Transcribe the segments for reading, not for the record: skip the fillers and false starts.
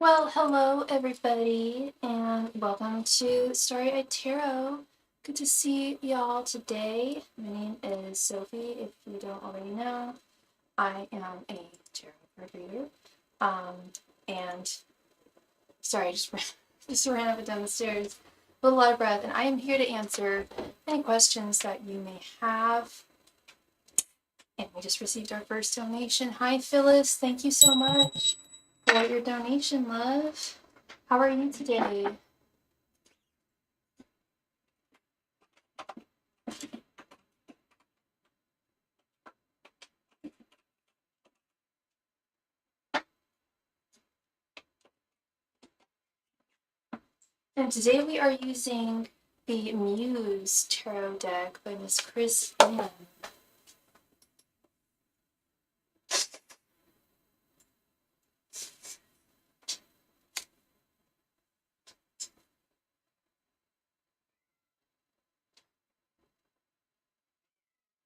Well, hello everybody, and welcome to Starry Tarot. Good to see y'all today. My name is Sophie, if you don't already know. I am a tarot card reader. And sorry, I just ran up and down the stairs with a lot of breath, and I am here to answer any questions that you may have. And we just received our first donation. Hi, Phyllis. Thank you so much for your donation, love. How are you today? And today we are using the Muse Tarot deck by Miss Chris Ann.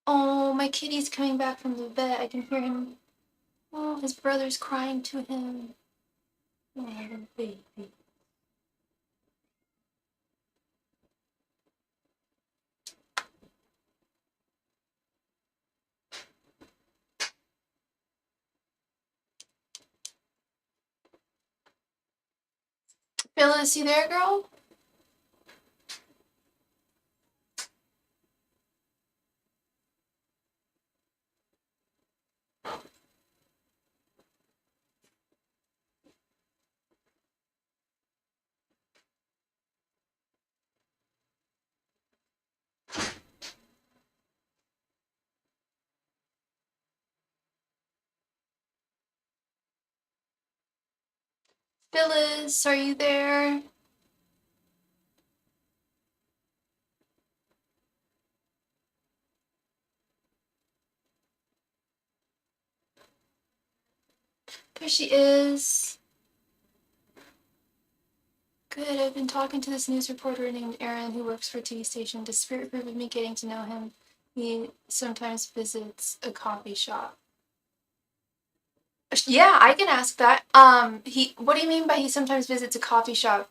Oh, my kitty's coming back from the vet. I can hear him. Oh, his brother's crying to him. Oh, little baby. Phyllis, you there, girl? Phyllis, are you there? There she is. Good, I've been talking to this news reporter named Aaron who works for a TV station. Does Spirit approve of me getting to know him? He sometimes visits a coffee shop. Yeah, I can ask that. What do you mean by he sometimes visits a coffee shop?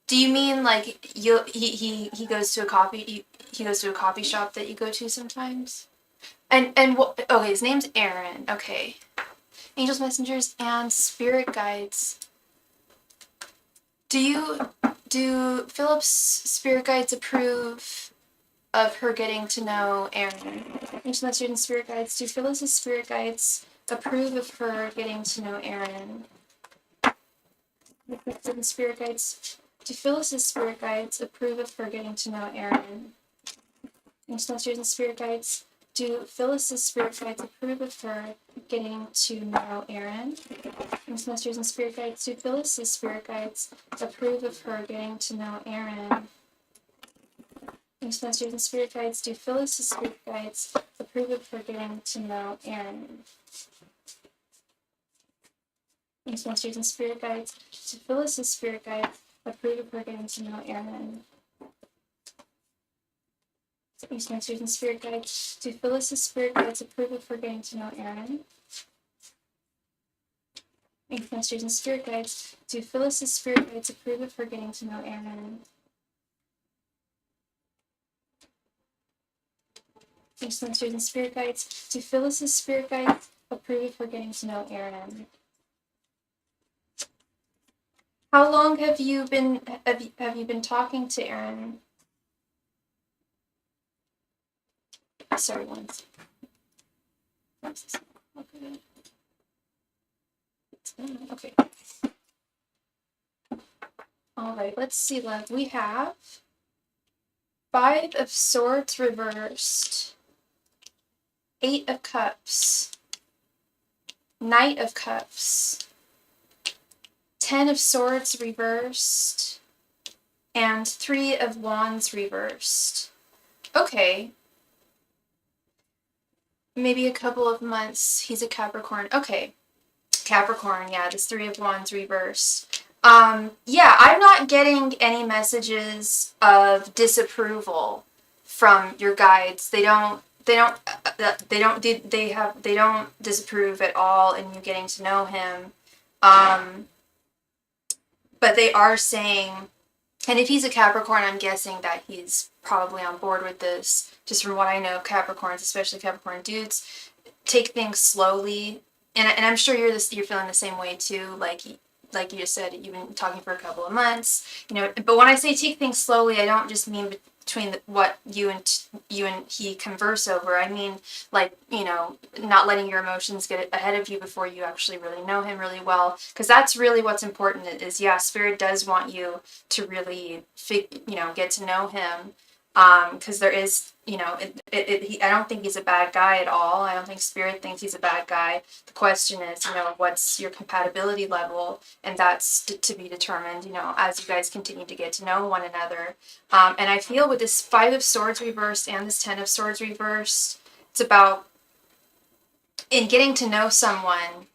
Do you mean like he goes to a he goes to a coffee shop that you go to sometimes? And what? Okay, his name's Aaron. Okay, angels, messengers, and spirit guides. Do Philip's spirit guides approve of her getting to know Aaron? Angels, messengers, and spirit guides. Do Phyllis's spirit guides approve of her getting to know Aaron? The spirit guides. Do Phyllis's spirit guides approve of her getting to know Aaron? Angels, messengers, and spirit guides. Do Phyllis's spirit guides approve of her getting to know Aaron? Angels, messengers, and spirit guides. Do Phyllis's spirit guides approve of her getting to know Aaron? Angels, messengers, and spirit guides. Do Phyllis's spirit guides approve of her getting to know Aaron? Angels, messengers, and spirit guides. Do Phyllis's spirit guides approve of her getting to know Aaron? Angels, messengers, and spirit guides. Do Phyllis's spirit guides approve of her getting to know Aaron? Angels, messengers, and spirit guides. Do Phyllis's spirit guides approve of her getting to know Aaron? Angels, messengers, and spirit guides. Do Phyllis's spirit guides approve of her getting to know Aaron? How long have you been talking to Aaron? Sorry, one second. Okay. All right, let's see, love. We have 5 of Swords reversed, 8 of Cups, Knight of Cups, 10 of Swords reversed, and 3 of Wands reversed. Okay. Maybe a couple of months. He's a Capricorn. Okay. Capricorn, yeah, this 3 of Wands reversed. Yeah, I'm not getting any messages of disapproval from your guides. They don't disapprove at all in you getting to know him. but they are saying, and if he's a Capricorn, I'm guessing that he's probably on board with this, just from what I know of Capricorns, especially Capricorn dudes. Take things slowly, and I'm sure you're feeling the same way too. Like you just said, you've been talking for a couple of months, But when I say take things slowly, I don't just mean between what you and he converse over. I mean, not letting your emotions get ahead of you before you actually really know him really well, because that's really what's important. Is, yeah, Spirit does want you to really get to know him, because there is, I don't think he's a bad guy at all. I don't think Spirit thinks he's a bad guy. The question is, what's your compatibility level, and that's to be determined, as you guys continue to get to know one another. And I feel with this 5 of Swords reversed and this 10 of Swords reversed, it's about, in getting to know someone,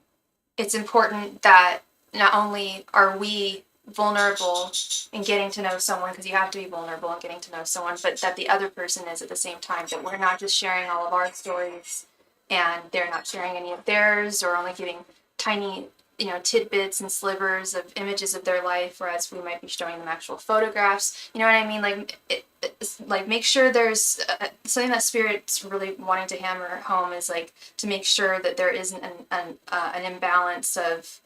it's important that not only are we vulnerable in getting to know someone, because you have to be vulnerable in getting to know someone, but that the other person is at the same time, that we're not just sharing all of our stories and they're not sharing any of theirs, or only giving tiny tidbits and slivers of images of their life, whereas we might be showing them actual photographs. You know what I mean? Like make sure there's something that Spirit's really wanting to hammer home, is like to make sure that there isn't an imbalance of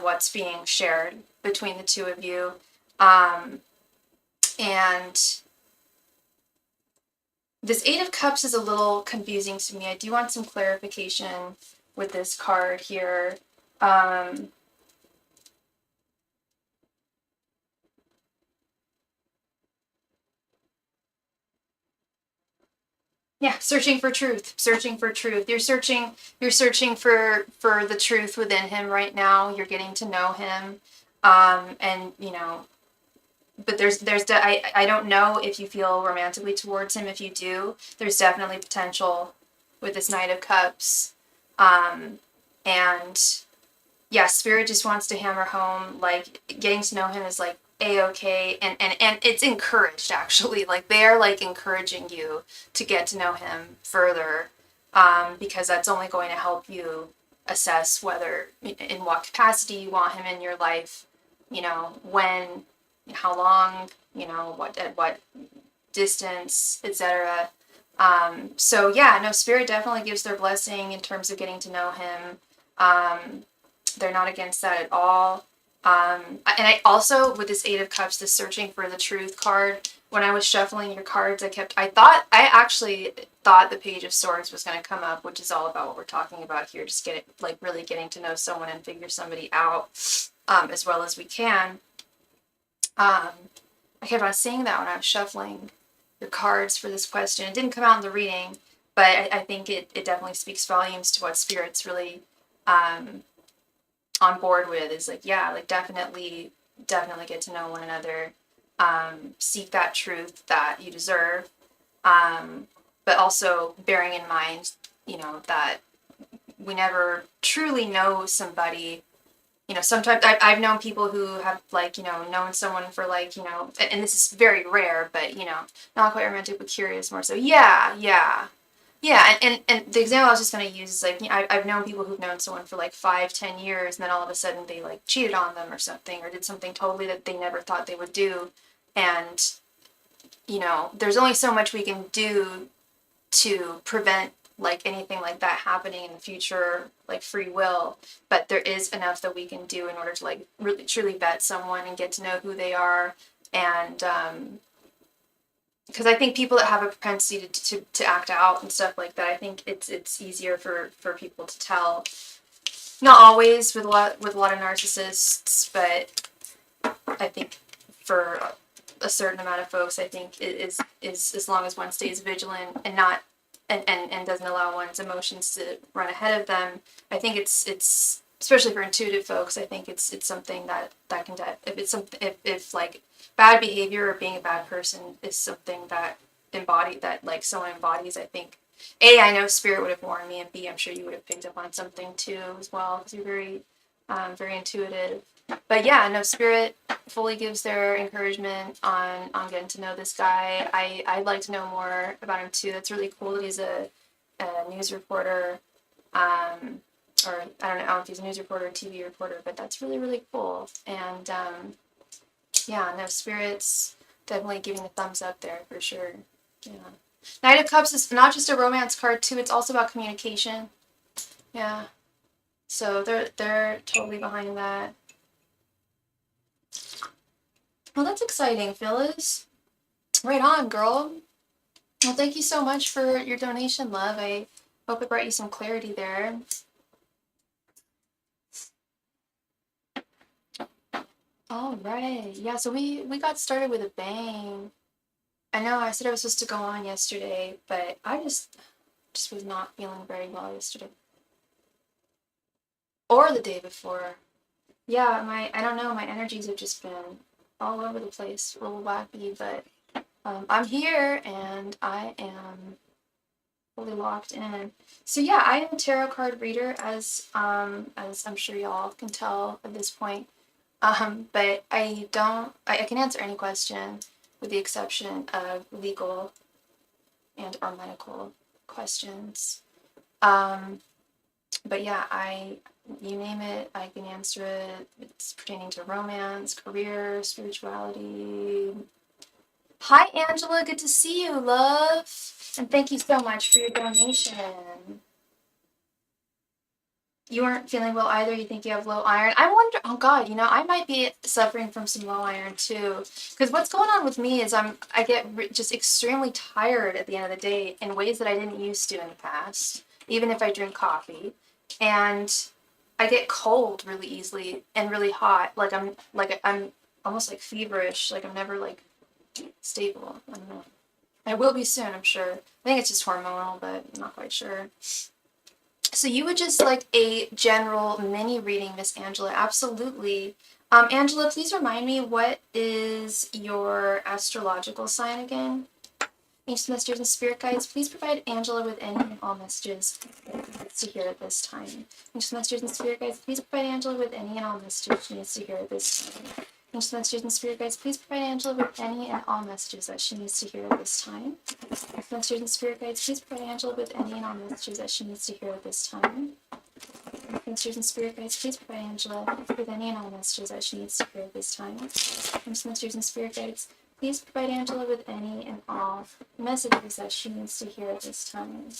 what's being shared between the two of you. And this 8 of Cups is a little confusing to me. I do want some clarification with this card here. Yeah, searching for truth. You're searching for the truth within him right now. You're getting to know him. And but I don't know if you feel romantically towards him. If you do, there's definitely potential with this Knight of Cups. And yeah, Spirit just wants to hammer home, like, getting to know him is like a-okay, and it's encouraged, actually. Like, they're like encouraging you to get to know him further, because that's only going to help you assess whether, in what capacity you want him in your life, when, how long, at what distance, etc. So yeah, no, Spirit definitely gives their blessing in terms of getting to know him. They're not against that at all. And I also, with this 8 of Cups, the searching for the truth card, when I was shuffling your cards, I actually thought the Page of Swords was going to come up, which is all about what we're talking about here, just really getting to know someone and figure somebody out, as well as we can. I kept on saying that when I was shuffling your cards for this question. It didn't come out in the reading, but I think it definitely speaks volumes to what Spirit's really on board with, is like, yeah, like definitely get to know one another, seek that truth that you deserve, but also bearing in mind, that we never truly know somebody. Sometimes I've known people who have, like, known someone for, like, and this is very rare, but, not quite romantic, but curious more so. Yeah. And the example I was just going to use is, like, I've known people who've known someone for, like, 5-10 years, and then all of a sudden they, like, cheated on them or something, or did something totally that they never thought they would do. And, there's only so much we can do to prevent, like, anything like that happening in the future, like free will, but there is enough that we can do in order to, like, really truly vet someone and get to know who they are. And because I think people that have a propensity to act out and stuff like that, I think it's easier for people to tell. Not always with a lot of narcissists, but I think for a certain amount of folks, I think it is as long as one stays vigilant and not and doesn't allow one's emotions to run ahead of them. I think it's especially for intuitive folks. I think it's something that can, if like bad behavior or being a bad person is something that like someone embodies. I think I know Spirit would have warned me, and B, I'm sure you would have picked up on something too as well, because you're very very intuitive. But yeah, no, Spirit fully gives their encouragement on getting to know this guy. I'd like to know more about him too. That's really cool that he's a news reporter, or I don't know if he's a news reporter or TV reporter, but that's really, really cool. And Yeah, no, Spirit's definitely giving a thumbs up there for sure. Yeah. Knight of Cups is not just a romance card too, it's also about communication. Yeah. So they're totally behind that. Well, that's exciting, Phyllis. Right on, girl. Well, thank you so much for your donation, love. I hope it brought you some clarity there. All right. Yeah, so we got started with a bang. I know I said I was supposed to go on yesterday, but I just was not feeling very well yesterday. Or the day before. Yeah, I don't know, my energies have just been all over the place, a little wacky, but I'm here and I am fully locked in. So yeah, I am a tarot card reader, as I'm sure y'all can tell at this point. But I can answer any question with the exception of legal and or medical questions. But yeah, you name it, I can answer it. It's pertaining to romance, career, spirituality. Hi, Angela. Good to see you, love. And thank you so much for your donation. You aren't feeling well either. You think you have low iron. I wonder, oh God, I might be suffering from some low iron too. Because what's going on with me is I get just extremely tired at the end of the day in ways that I didn't used to in the past, even if I drink coffee. And I get cold really easily and really hot. I'm almost like feverish. Like I'm never like stable. I don't know. I will be soon, I'm sure. I think it's just hormonal, but I'm not quite sure. So you would just like a general mini reading, Miss Angela? Absolutely. Angela, please remind me, what is your astrological sign again? Ancient messages and spirit guides, please provide Angela with any and all messages she needs to hear at this time. Ancient messages and spirit guides, please provide Angela with any and all messages she needs to hear at this time. Ancient messages and spirit guides, please provide Angela with any and all messages that she needs to hear at this time. Ancient messages and spirit guides, please provide Angela with any and all messages that she needs to hear at this time. Masters and spirit guides, please provide Angela with any and all messages that she needs to hear at this time. Masters and spirit guides, please provide Angela with any and all messages that she needs to hear at this time.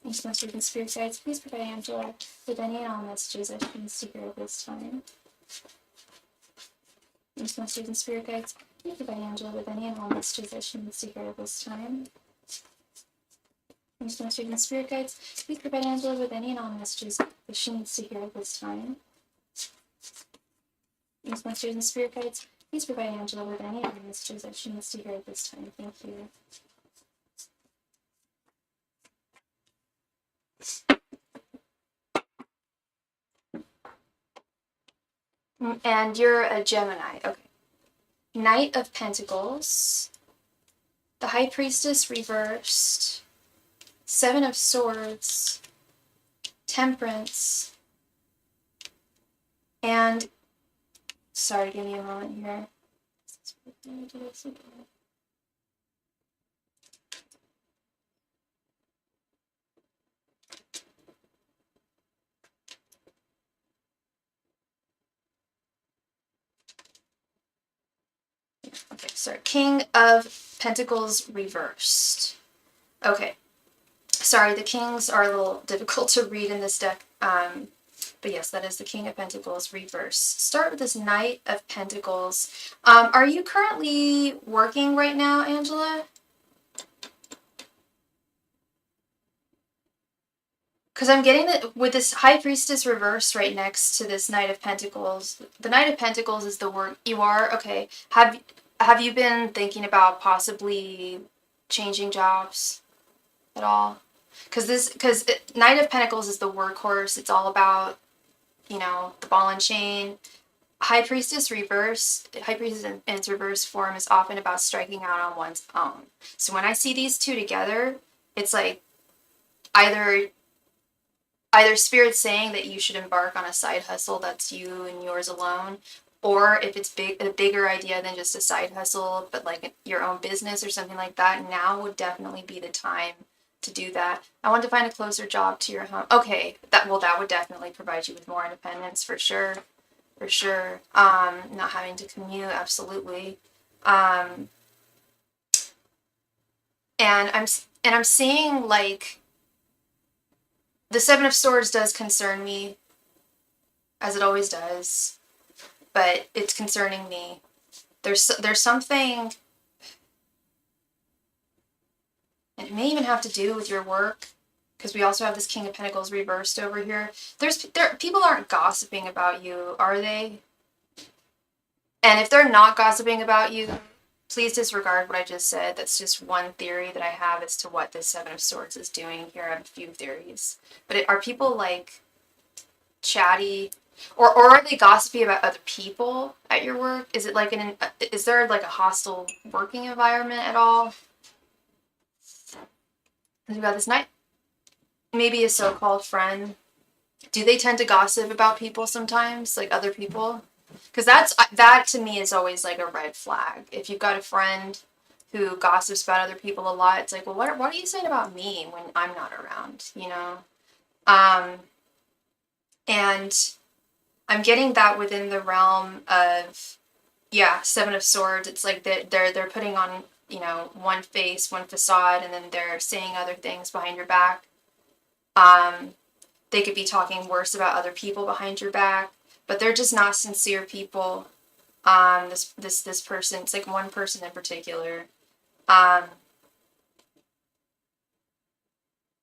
Masters and spirit guides, please provide Angela with any and all messages that she needs to hear at this time. Masters and spirit guides, please provide Angela with any and all messages that she needs to hear at this time. Masters and spirit guides, please provide Angela with any and all messages that she needs to hear at this time. Masters and spirit guides, please provide Angela with any and all messages that she needs to hear at this time. Thank you. And you're a Gemini. Okay. Knight of Pentacles, the High Priestess reversed, Seven of Swords, Temperance, and sorry, give me a moment here. Okay, sorry. King of Pentacles reversed. Okay. Sorry, the kings are a little difficult to read in this deck. But yes, that is the King of Pentacles reversed. Start with this Knight of Pentacles. Are you currently working right now, Angela? Because I'm getting that with this High Priestess reversed right next to this Knight of Pentacles. The Knight of Pentacles is the work you are. Okay. Have you been thinking about possibly changing jobs at all? Because Knight of Pentacles is the workhorse. It's all about, the ball and chain. High Priestess in its reverse form is often about striking out on one's own. So when I see these two together, it's like either Spirit saying that you should embark on a side hustle that's you and yours alone, or if it's a bigger idea than just a side hustle, but like your own business or something like that, now would definitely be the time to do that. I want to find a closer job to your home. Okay, that would definitely provide you with more independence for sure. for sure. Not having to commute, absolutely. Um, and I'm seeing like the Seven of Swords does concern me, as it always does, but it's concerning me. There's something, and it may even have to do with your work, because we also have this King of Pentacles reversed over here. People aren't gossiping about you, are they? And if they're not gossiping about you, please disregard what I just said. That's just one theory that I have as to what this Seven of Swords is doing here. I have a few theories. But are people like chatty? Or are they gossipy about other people at your work? Is it like is there like a hostile working environment at all? We've got this night. Maybe a so-called friend. Do they tend to gossip about people sometimes, like other people? Because that to me is always like a red flag. If you've got a friend who gossips about other people a lot, it's like, well, what are you saying about me when I'm not around, you know? And I'm getting that within the realm of, yeah, Seven of Swords. It's like they're putting on, you know, one face, one facade, and then they're saying other things behind your back. They could be talking worse about other people behind your back, but they're just not sincere people. This person, it's like one person in particular. I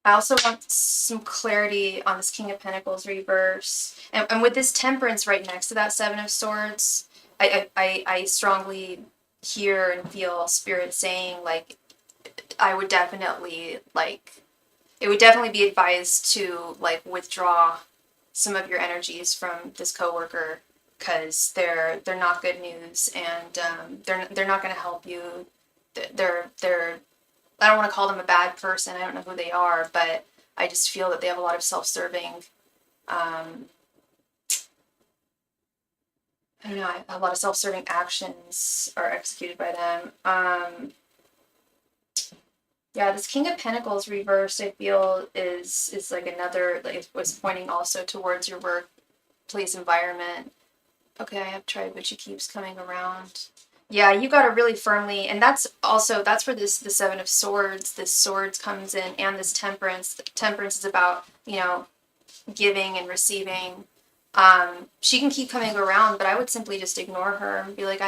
also want some clarity on this King of Pentacles reverse. And with this Temperance right next to that Seven of Swords, I strongly hear and feel Spirit saying, like, I would definitely, like, it would definitely be advised to, like, withdraw some of your energies from this coworker, because they're not good news, and they're not going to help you. They're I don't want to call them a bad person. I don't know who they are, but I just feel that they have a lot of self-serving, I don't know, a lot of self-serving actions are executed by them. Yeah, this King of Pentacles reversed, I feel, is like another, like, it was pointing also towards your workplace environment. Okay, I have tried, but she keeps coming around. Yeah, you got to really firmly, and that's where the Seven of Swords, this Swords comes in, and this Temperance. Temperance is about, you know, giving and receiving. She can keep coming around, but I would simply just ignore her and be like,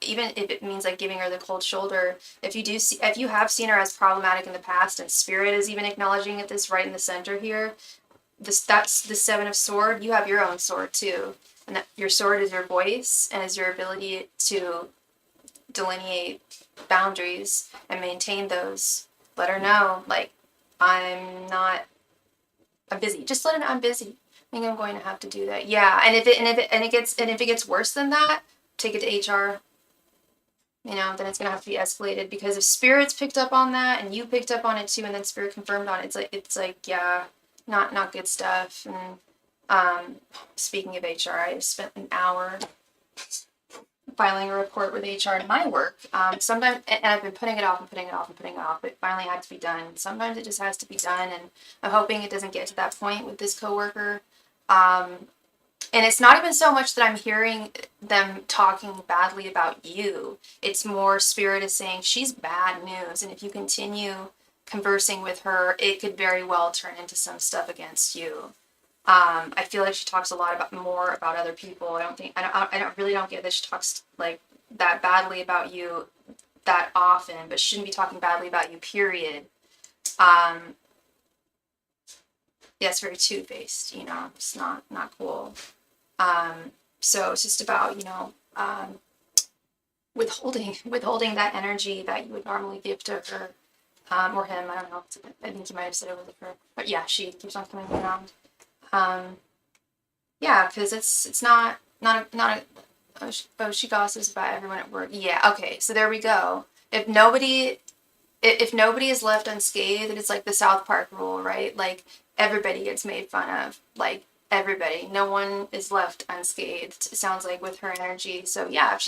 even if it means like giving her the cold shoulder. If you have seen her as problematic in the past, and Spirit is even acknowledging it, this right in the center here, that's the Seven of Sword. You have your own sword too, and that your sword is your voice and is your ability to delineate boundaries and maintain those. Let her know, like, I'm busy. Just let her know I'm busy. I think I'm going to have to do that. Yeah, and if it gets worse than that, take it to HR. You know, then it's gonna have to be escalated, because if Spirit's picked up on that and you picked up on it too, and then Spirit confirmed on it, it's like yeah, not good stuff. And speaking of HR, I spent an hour filing a report with HR in my work. Sometimes, and I've been putting it off and putting it off and putting it off, but it finally had to be done. Sometimes it just has to be done, and I'm hoping it doesn't get to that point with this coworker. And it's not even so much that I'm hearing them talking badly about you. It's more Spirit is saying she's bad news, and if you continue conversing with her, it could very well turn into some stuff against you. I feel like she talks a lot more about other people. I really don't get that she talks like that badly about you that often, but she shouldn't be talking badly about you, period. Yeah, it's very two-faced, you know, it's not cool. So it's just about, you know, withholding that energy that you would normally give to her, or him. I don't know. I think you might have said it was her, but yeah, she keeps on coming around. Yeah, because it's not a she gossips about everyone at work. Yeah, okay, so there we go. If nobody is left unscathed, it's like the South Park rule, right? Like, everybody gets made fun of. Like, everybody. No one is left unscathed, it sounds like, with her energy. So yeah, if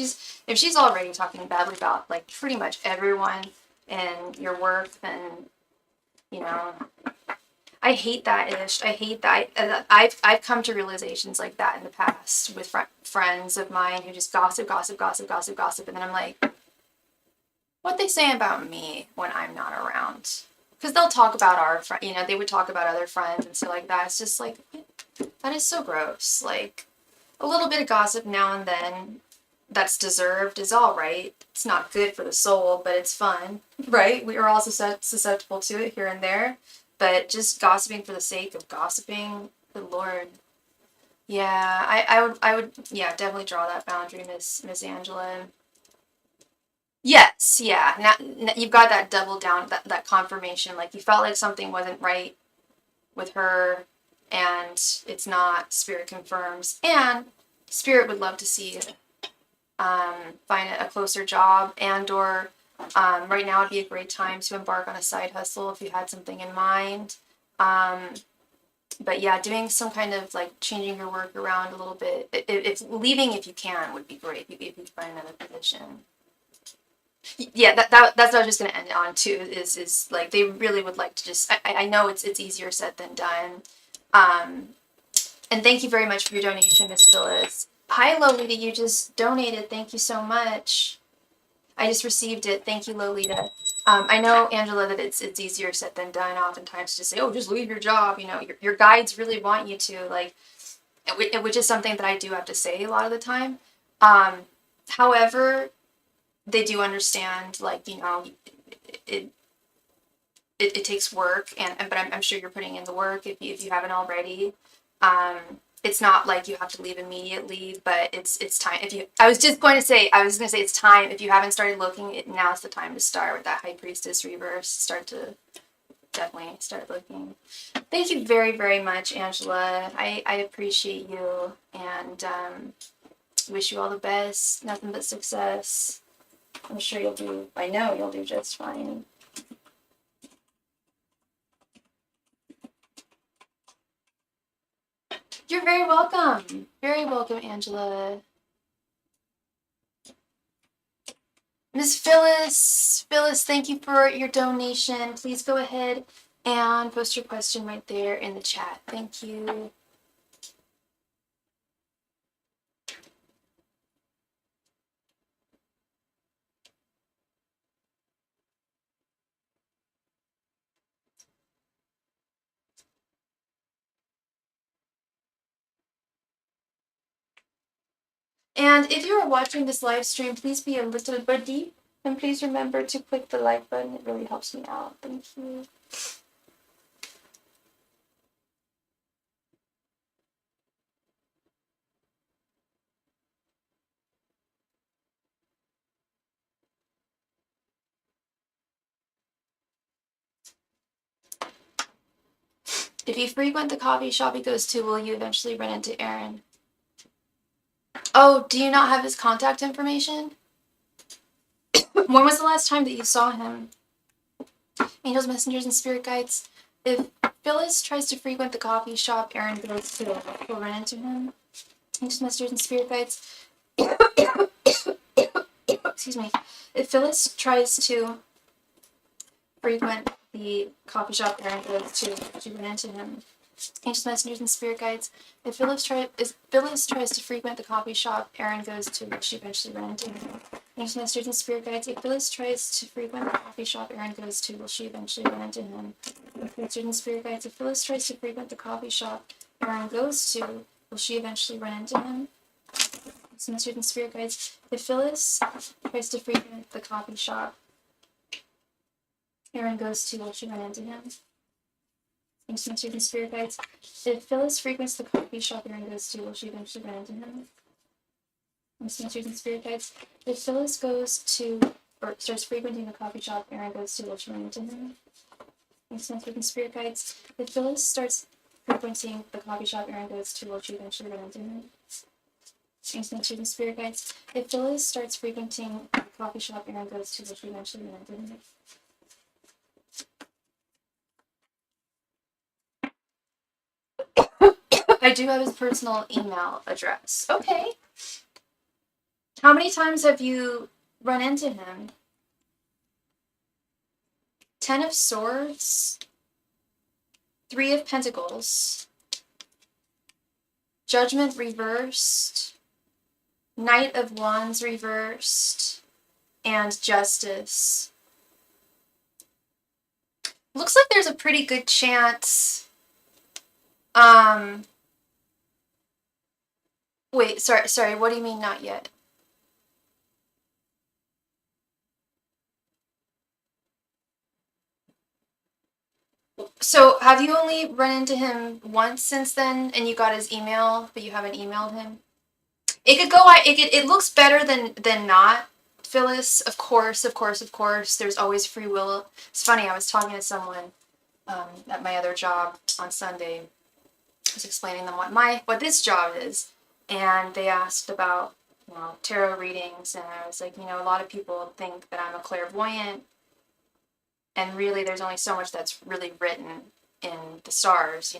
she's already talking badly about, like, pretty much everyone in your work, then, you know, I hate that ish. I hate that. I've come to realizations like that in the past with friends of mine who just gossip, and then I'm like, what they say about me when I'm not around? Because they'll talk about our friend, you know, they would talk about other friends and stuff like that. It's just like, that is so gross. Like, a little bit of gossip now and then that's deserved is all right. It's not good for the soul, but it's fun, right? We are all susceptible to it here and there. But just gossiping for the sake of gossiping, good Lord. Yeah, I would, yeah, definitely draw that boundary, Miss Angela. Yes, yeah. Now, you've got that double down, that confirmation. Like you felt like something wasn't right with her, and it's not. Spirit confirms, and Spirit would love to see you find a closer job, and or right now would be a great time to embark on a side hustle if you had something in mind. Um, but yeah, doing some kind of like changing your work around a little bit. If leaving, if you can, would be great. If you find another position. Yeah, that's what I was just gonna end it on too. Is like they really would like to just. I know it's easier said than done. Um, and thank you very much for your donation, Miss Phyllis. Hi, Lolita. You just donated. Thank you so much. I just received it. Thank you, Lolita. I know, Angela, that it's easier said than done. Oftentimes, to say, "Oh, just leave your job." You know, your guides really want you to, like, which is something that I do have to say a lot of the time. However, they do understand, like, you know, it it takes work, and but I'm sure you're putting in the work if you haven't already. Um, it's not like you have to leave immediately, but it's time. If you, I was gonna say it's time. If you haven't started looking, now's the time to start with that High Priestess reverse. Start to definitely start looking. Thank you very, very much, Angela. I appreciate you, and wish you all the best. Nothing but success. I'm sure you'll do. I know you'll do just fine. You're very welcome. Very welcome, Angela. Miss Phyllis, thank you for your donation. Please go ahead and post your question right there in the chat. Thank you. And if you are watching this live stream, please be a little birdie. And please remember to click the like button. It really helps me out. Thank you. If you frequent the coffee shop he goes to, will you eventually run into Aaron? Oh, do you not have his contact information? When was the last time that you saw him? Angels, messengers, and spirit guides. If Phyllis tries to frequent the coffee shop Aaron goes to, will run into him. Angels, messengers, and spirit guides. Excuse me. If Phyllis tries to frequent the coffee shop Aaron goes to, she run into him. Angels, messengers, and spirit guides. If Phyllis tries to frequent the coffee shop Aaron goes to, will she eventually run into him? Angels, messengers, and spirit guides. If Phyllis tries to frequent the coffee shop Aaron goes to, will she eventually run into him? Angels, and spirit guides. If Phyllis tries to frequent the coffee shop Aaron goes to, will she eventually run into him? Messengers, and spirit guides. If Phyllis tries to frequent the coffee shop Aaron goes to, will she run into him? Messengers, and spirit guides. If Phyllis frequents the coffee shop Aaron goes to, will she eventually run into him? Messengers, and spirit guides. If Phyllis goes to or starts frequenting the coffee shop Aaron goes to, will she run into him? Messengers, and spirit guides. If Phyllis starts frequenting the coffee shop Aaron goes to, will she eventually run into him? Messengers, and spirit guides. If Phyllis starts frequenting the coffee shop Aaron goes to, will she eventually run into him? I do have his personal email address. Okay. How many times have you run into him? 10 of Swords. Three of Pentacles, Judgment reversed, Knight of Wands reversed, and Justice. Looks like there's a pretty good chance. Wait, sorry, what do you mean not yet? So, have you only run into him once since then, and you got his email, but you haven't emailed him? It could go. It looks better than not, Phyllis. Of course. There's always free will. It's funny. I was talking to someone at my other job on Sunday. I was explaining them what this job is, and they asked about tarot readings, and I was like, a lot of people think that I'm a clairvoyant, and really there's only so much that's really written in the stars,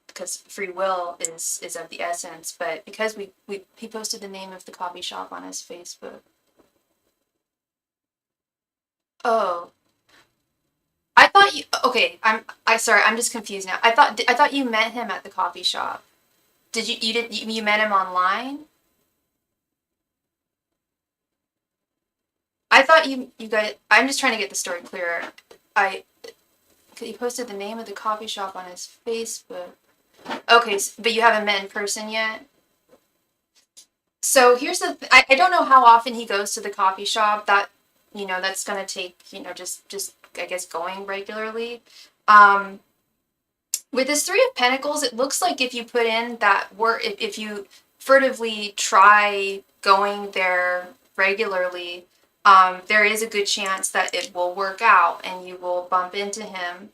because free will is of the essence. But because he posted the name of the coffee shop on his Facebook. Oh, I thought you. Okay, I'm just confused now. I thought you met him at the coffee shop. Did you met him online? I thought you guys. I'm just trying to get the story clearer. I He posted the name of the coffee shop on his Facebook. Okay, but you haven't met in person yet? So here's I don't know how often he goes to the coffee shop. That's gonna take, just I guess going regularly. Um, with this Three of Pentacles, it looks like if you put in that work, if you furtively try going there regularly, there is a good chance that it will work out and you will bump into him.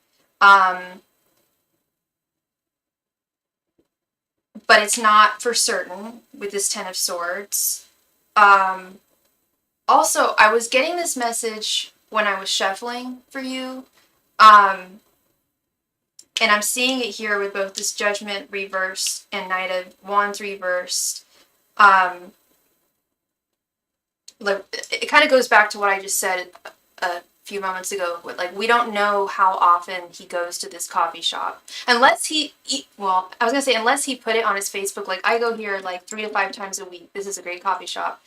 But it's not for certain with this Ten of Swords. Also, I was getting this message when I was shuffling for you. And I'm seeing it here with both this Judgment reversed and Knight of Wands reversed. It kind of goes back to what I just said a few moments ago. Like, we don't know how often he goes to this coffee shop. Unless unless he put it on his Facebook, like, I go here like 3 to 5 times a week. This is a great coffee shop.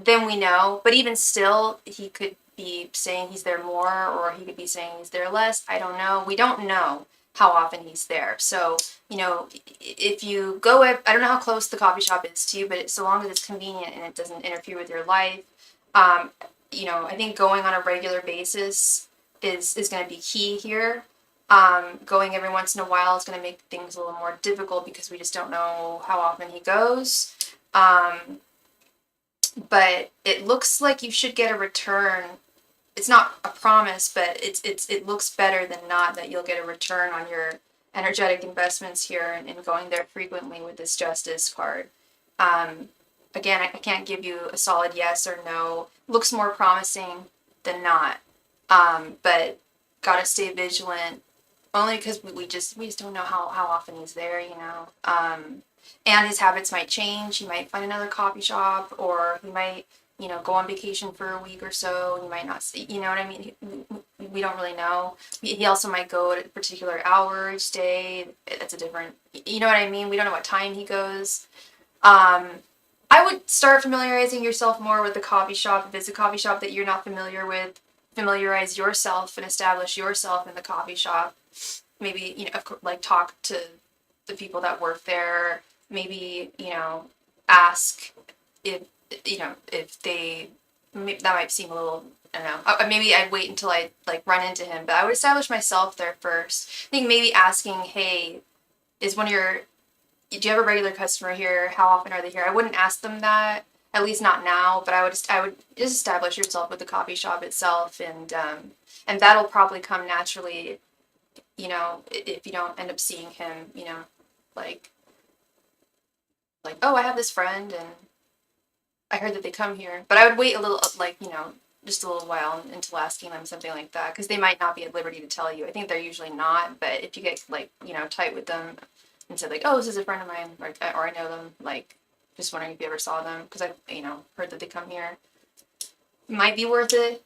Then we know. But even still, he could be saying he's there more, or he could be saying he's there less. I don't know. We don't know how often he's there. So, if you go I don't know how close the coffee shop is to you, but so long as it's convenient and it doesn't interfere with your life, I think going on a regular basis is going to be key here. Going every once in a while is going to make things a little more difficult because we just don't know how often he goes. But it looks like you should get a return. It's not a promise, but it looks better than not that you'll get a return on your energetic investments here and going there frequently with this Justice card. Again, I can't give you a solid yes or no. Looks more promising than not. But gotta stay vigilant, only because we just don't know how often he's there, and his habits might change. He might find another coffee shop, or he might, go on vacation for a week or so. He might not see, you know what I mean? We don't really know. He also might go at a particular hour each day. That's a different, you know what I mean? We don't know what time he goes. I would start familiarizing yourself more with the coffee shop. If it's a coffee shop that you're not familiar with, familiarize yourself and establish yourself in the coffee shop. Maybe, like, talk to the people that work there. Maybe, ask if they, that might seem a little, I don't know. Maybe I'd wait until I, like, run into him, but I would establish myself there first. I think maybe asking, hey, do you have a regular customer here? How often are they here? I wouldn't ask them that, at least not now, but I would just establish yourself with the coffee shop itself, and that'll probably come naturally, if you don't end up seeing him, like, oh, I have this friend and I heard that they come here. But I would wait a little, like, just a little while until asking them something like that, because they might not be at liberty to tell you. I think they're usually not, but if you get, like, tight with them and said, like, oh, this is a friend of mine, or I know them, like, just wondering if you ever saw them, because I, heard that they come here. Might be worth it.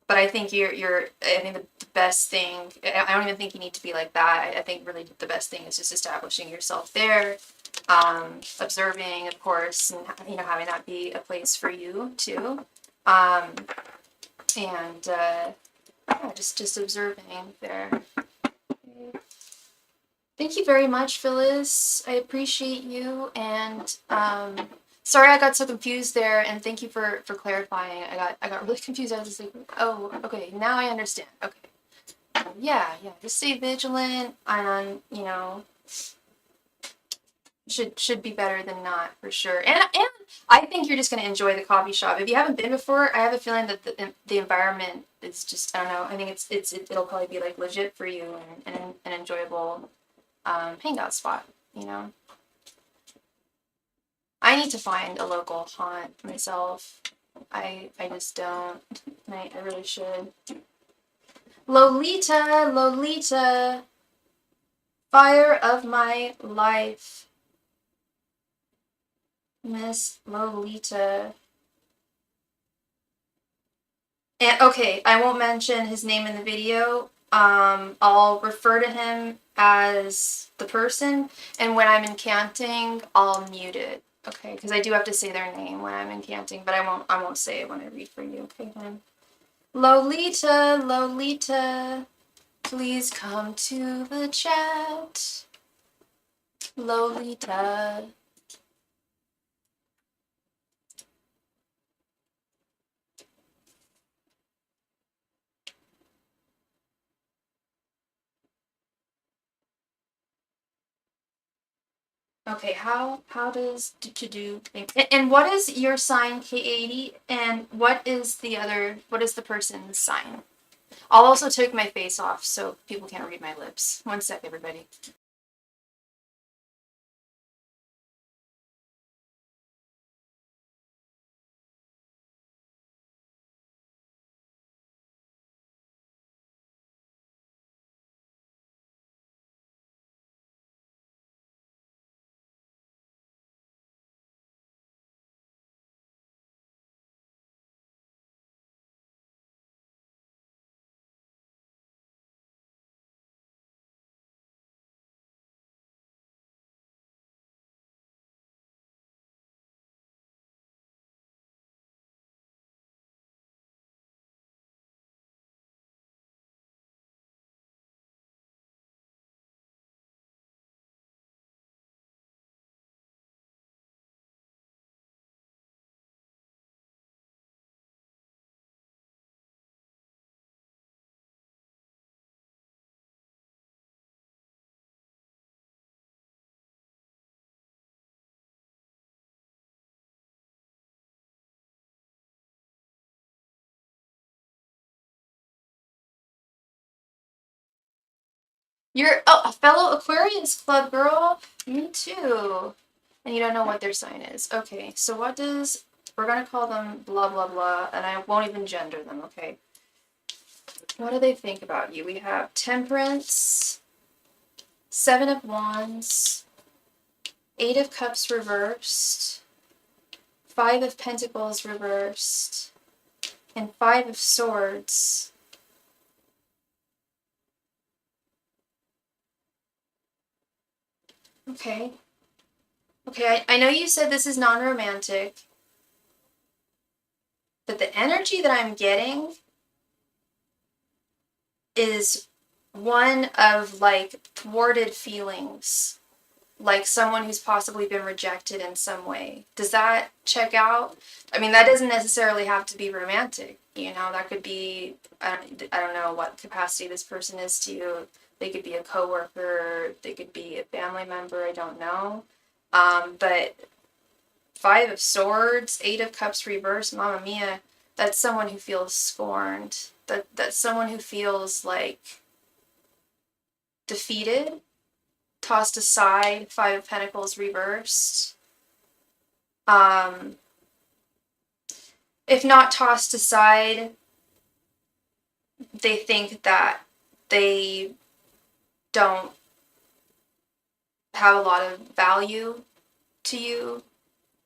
But I think I think the best thing, I don't even think you need to be like that. I think really the best thing is just establishing yourself there, observing, of course, and, you know, having that be a place for you too. And yeah, just observing there. Thank you very much, Phyllis. I appreciate you, and sorry I got so confused there, and thank you for clarifying. I got really confused. I was just like, oh, okay, now I understand. Okay, yeah, just stay vigilant, and you know, should be better than not for sure. And I think you're just gonna enjoy the coffee shop. If you haven't been before, I have a feeling that the environment is just, I don't know. I think it'll probably be like legit for you, and an enjoyable hangout spot, you know. I need to find a local haunt myself. I just don't. I really should. Lolita, fire of my life, Miss Lolita. And okay, I won't mention his name in the video. I'll refer to him as the person, and when I'm incanting, I'll mute it. Okay, because I do have to say their name when I'm incanting, but I won't say it when I read for you. Okay, then. Lolita, please come to the chat. Lolita. Okay, how does to do things? And what is your sign, K80? And what is the person's sign? I'll also take my face off so people can't read my lips. One sec, everybody. You're a fellow Aquarius Club girl. Me too. And you don't know what their sign is. Okay, so we're gonna call them blah blah blah, and I won't even gender them, okay? What do they think about you? We have Temperance, Seven of Wands, Eight of Cups reversed, Five of Pentacles reversed, and Five of Swords. Okay. Okay, I know you said this is non-romantic, but the energy that I'm getting is one of like thwarted feelings, like someone who's possibly been rejected in some way. Does that check out? I mean, that doesn't necessarily have to be romantic, you know, that could be, I don't know what capacity this person is to you. They could be a coworker, they could be a family member, I don't know. But Five of Swords, Eight of Cups reversed, Mamma Mia, that's someone who feels scorned. That's someone who feels like defeated, tossed aside, Five of Pentacles reversed. If not tossed aside, they think that they don't have a lot of value to you,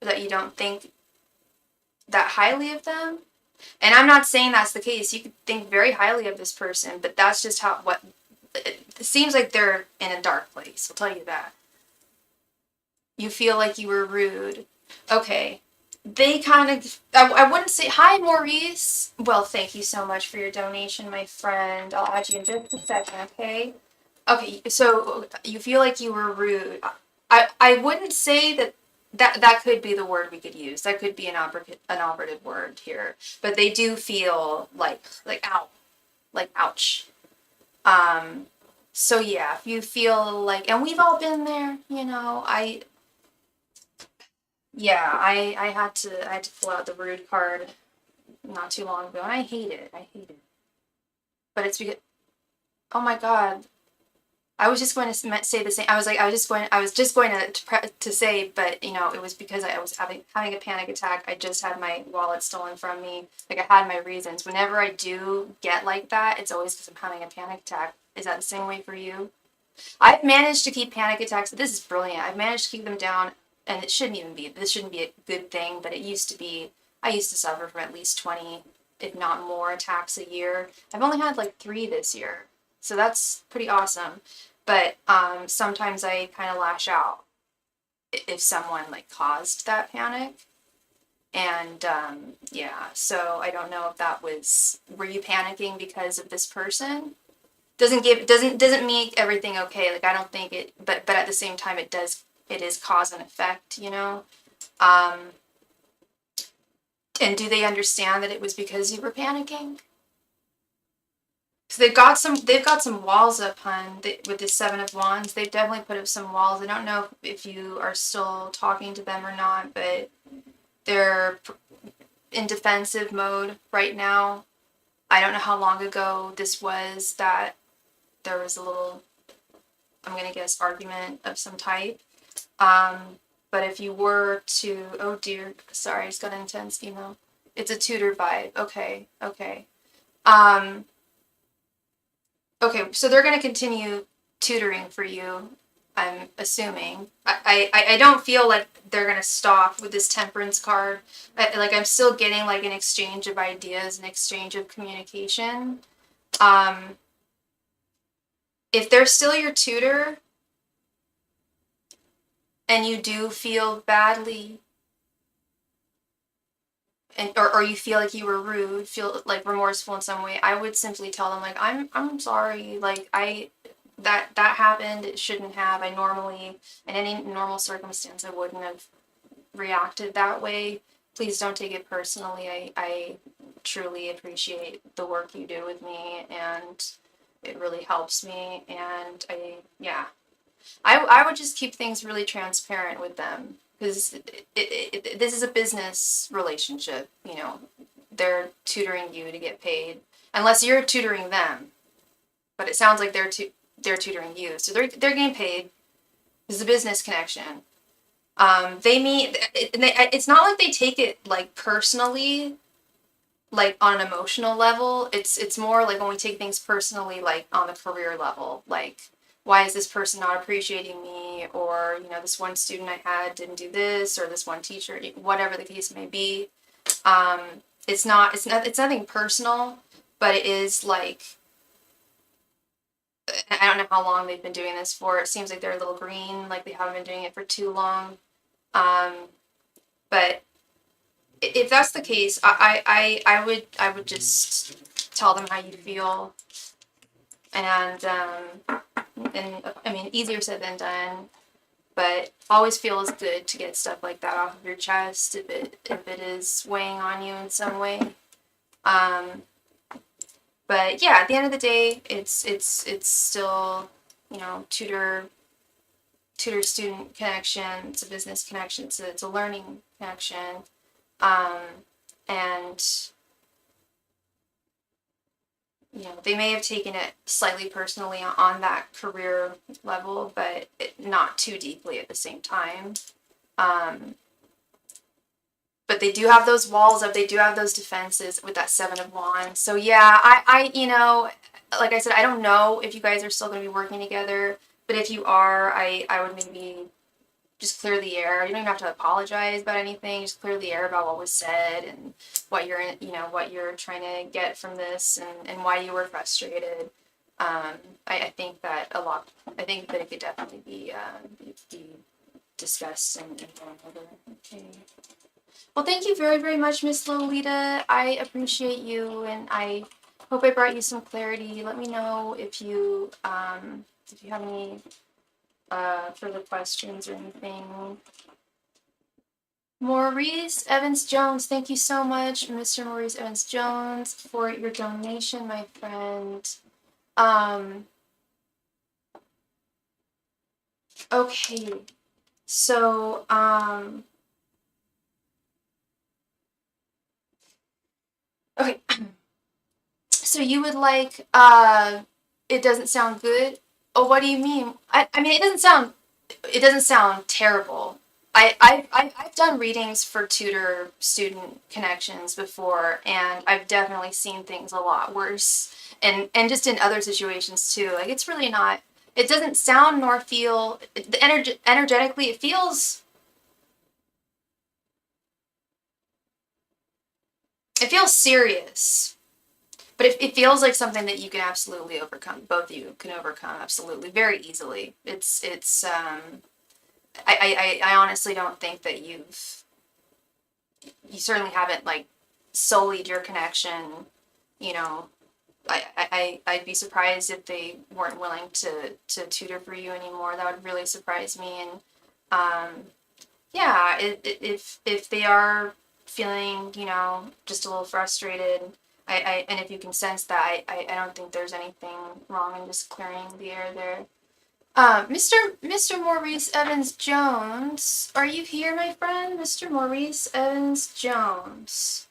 that you don't think that highly of them. And I'm not saying that's the case. You could think very highly of this person, but that's just it seems like they're in a dark place. I'll tell you that. You feel like you were rude. Okay. They kind of, I wouldn't say, hi, Maurice. Well, thank you so much for your donation, my friend. I'll add you in just a second, okay? Okay, so you feel like you were rude. I wouldn't say that could be the word we could use. That could be an operative word here. But they do feel like ow, like ouch. Um, so yeah, if you feel like, and we've all been there, yeah, I had to pull out the rude card not too long ago, and I hate it. I hate it. But it's because, oh my God, I was just going to say the same. I was just going to say, but it was because I was having a panic attack. I just had my wallet stolen from me. Like, I had my reasons. Whenever I do get like that, it's always because I'm having a panic attack. Is that the same way for you? I've managed to keep panic attacks. This is brilliant. I've managed to keep them down, and this shouldn't be a good thing, but it used to be. I used to suffer from at least 20, if not more, attacks a year. I've only had like 3 this year, so that's pretty awesome. But sometimes I kind of lash out if someone like caused that panic. And yeah, so I don't know if were you panicking because of this person? Doesn't make everything okay. Like, I don't think it, but at the same time it is cause and effect, Um, and do they understand that it was because you were panicking? So they've got some walls up, hun, with the 7 of Wands. They've definitely put up some walls. I don't know if you are still talking to them or not, but they're in defensive mode right now. I don't know how long ago this was that there was a little, I'm gonna guess, argument of some type. But if you were to, oh dear, sorry, I just got an intense email. It's a tutor vibe. Okay, okay. Um, okay, so they're gonna continue tutoring for you, I'm assuming. I don't feel like they're gonna stop with this temperance card. I'm still getting like an exchange of ideas, an exchange of communication. Um, if they're still your tutor and you do feel badly, or you feel like you were rude, feel like remorseful in some way, I would simply tell them like, I'm sorry, like that happened, it shouldn't have. I normally, in any normal circumstance, I wouldn't have reacted that way. Please don't take it personally. I truly appreciate the work you do with me, and it really helps me. And yeah, I would just keep things really transparent with them, because this is a business relationship. They're tutoring you to get paid, unless you're tutoring them. But it sounds like they're tutoring you, so they're getting paid. This is a business connection. They meet. It's not like they take it like personally, like on an emotional level. It's more like when we take things personally, like on the career level. Like, why is this person not appreciating me? Or this one student I had didn't do this, or this one teacher, whatever the case may be. Um, it's nothing personal, but it is like, I don't know how long they've been doing this for. It seems like they're a little green, like they haven't been doing it for too long. Um, but if that's the case, I would just tell them how you feel, and I mean, easier said than done, but always feels good to get stuff like that off of your chest if it is weighing on you in some way. But yeah, at the end of the day, it's still, tutor student connection. It's a business connection. It's a learning connection. Um, and they may have taken it slightly personally on that career level, but not too deeply at the same time. But they do have those walls up. They do have those defenses with that 7 of Wands. So yeah, like I said, I don't know if you guys are still going to be working together, but if you are, I would maybe just clear the air. You don't even have to apologize about anything. Just clear the air about what was said and what you're, what you're trying to get from this, and why you were frustrated. I think that I think that it could definitely be discussed and gone over. Okay. Well, thank you very, very much, Miss Lolita. I appreciate you, and I hope I brought you some clarity. Let me know if you have any further questions or anything. Maurice Evans-Jones, thank you so much, Mr. Maurice Evans-Jones, for your donation, my friend. Okay, so, okay, so you would like, it doesn't sound good? Oh, what do you mean? I mean, it doesn't sound terrible. I've done readings for tutor-student connections before, and I've definitely seen things a lot worse, and just in other situations too. Like, it's really not, it doesn't sound nor feel, energetically, it feels serious. But it feels like something that you can absolutely overcome. Both of you can overcome absolutely very easily. I honestly don't think that you certainly haven't like sullied your connection. You know, I'd be surprised if they weren't willing to tutor for you anymore. That would really surprise me. And yeah, if they are feeling, just a little frustrated, and if you can sense that, I don't think there's anything wrong in just clearing the air there. Mr. Maurice Evans-Jones, are you here, my friend? Mr. Maurice Evans-Jones.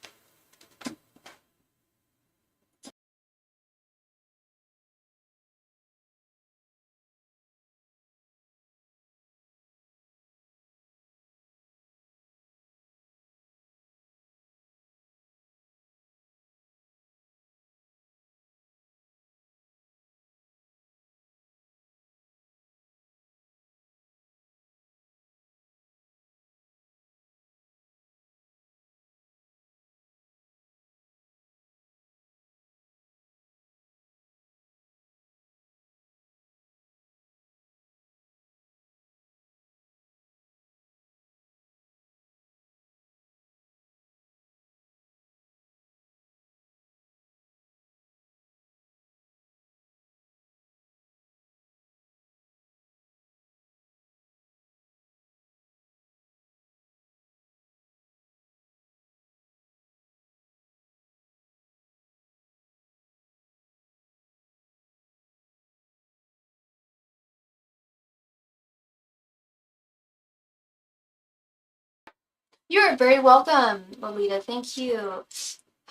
You're very welcome, Lolita. Thank you.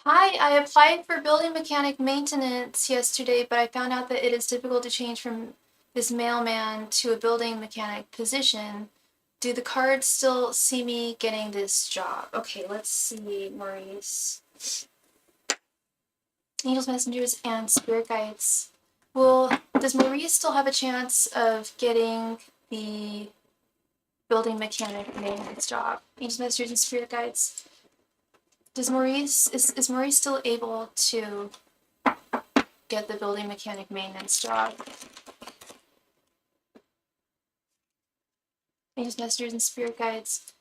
Hi, I applied for building mechanic maintenance yesterday, but I found out that it is difficult to change from this mailman to a building mechanic position. Do the cards still see me getting this job? Okay, let's see, Maurice. Angels, messengers, and spirit guides. Well, does Maurice still have a chance of getting the building mechanic maintenance job? Angels, messengers, and spirit guides. Does Maurice is Maurice still able to get the building mechanic maintenance job? Angels, messengers, and spirit guides.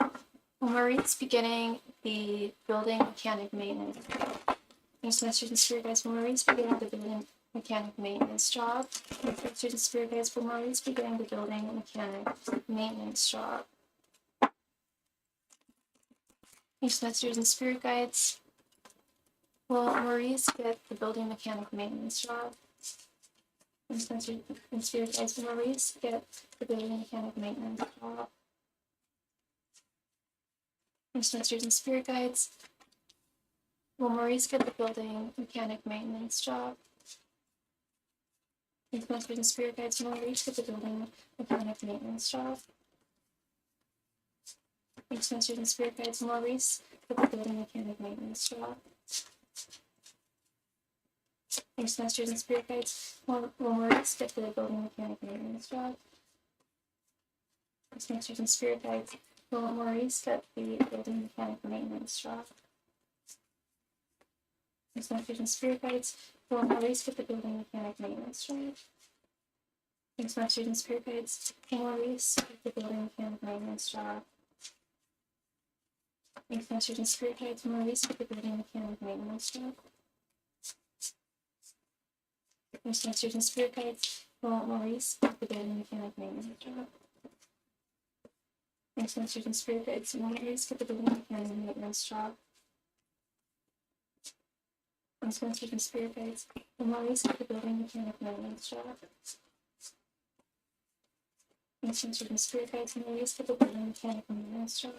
Will Maurice be getting the building mechanic maintenance job? Angels, messengers, and spirit guides. Will Maurice be getting the building mechanic maintenance job? Angels, messengers, and spirit guides. Will Maurice be getting the building mechanic maintenance job? Angels, messengers, and spirit guides. Will Maurice get the building mechanic maintenance job? Angels, messengers, and spirit guides. Will Maurice get the building mechanic maintenance job? Angels, messengers, and spirit guides. Will Maurice get the building mechanic maintenance job? Angels, messengers, and spirit guides. Will Maurice get the building mechanic maintenance job? Angels, messengers, and spirit guides. Will Maurice get the building mechanic maintenance job? Angels, messengers, and spirit guides. Will Maurice get the building mechanic maintenance job? Please masters and spirit guides will Maurice get the building mechanic maintenance job? Please masters and spirit guides will Maurice get the building mechanic maintenance job? Please masters and spirit guides will Maurice get the building mechanic maintenance job? Please masters and spirit guides will Maurice get the building mechanic maintenance job? Please masters and spirit guides will Maurice get the building mechanic maintenance job? Thanks, masters and spirit guides. Maurice get the building mechanic maintenance job? Thanks, masters and spirit guides. Maurice get the building mechanic maintenance job? Thanks, masters and spirit guides. Maurice get the building mechanic maintenance job?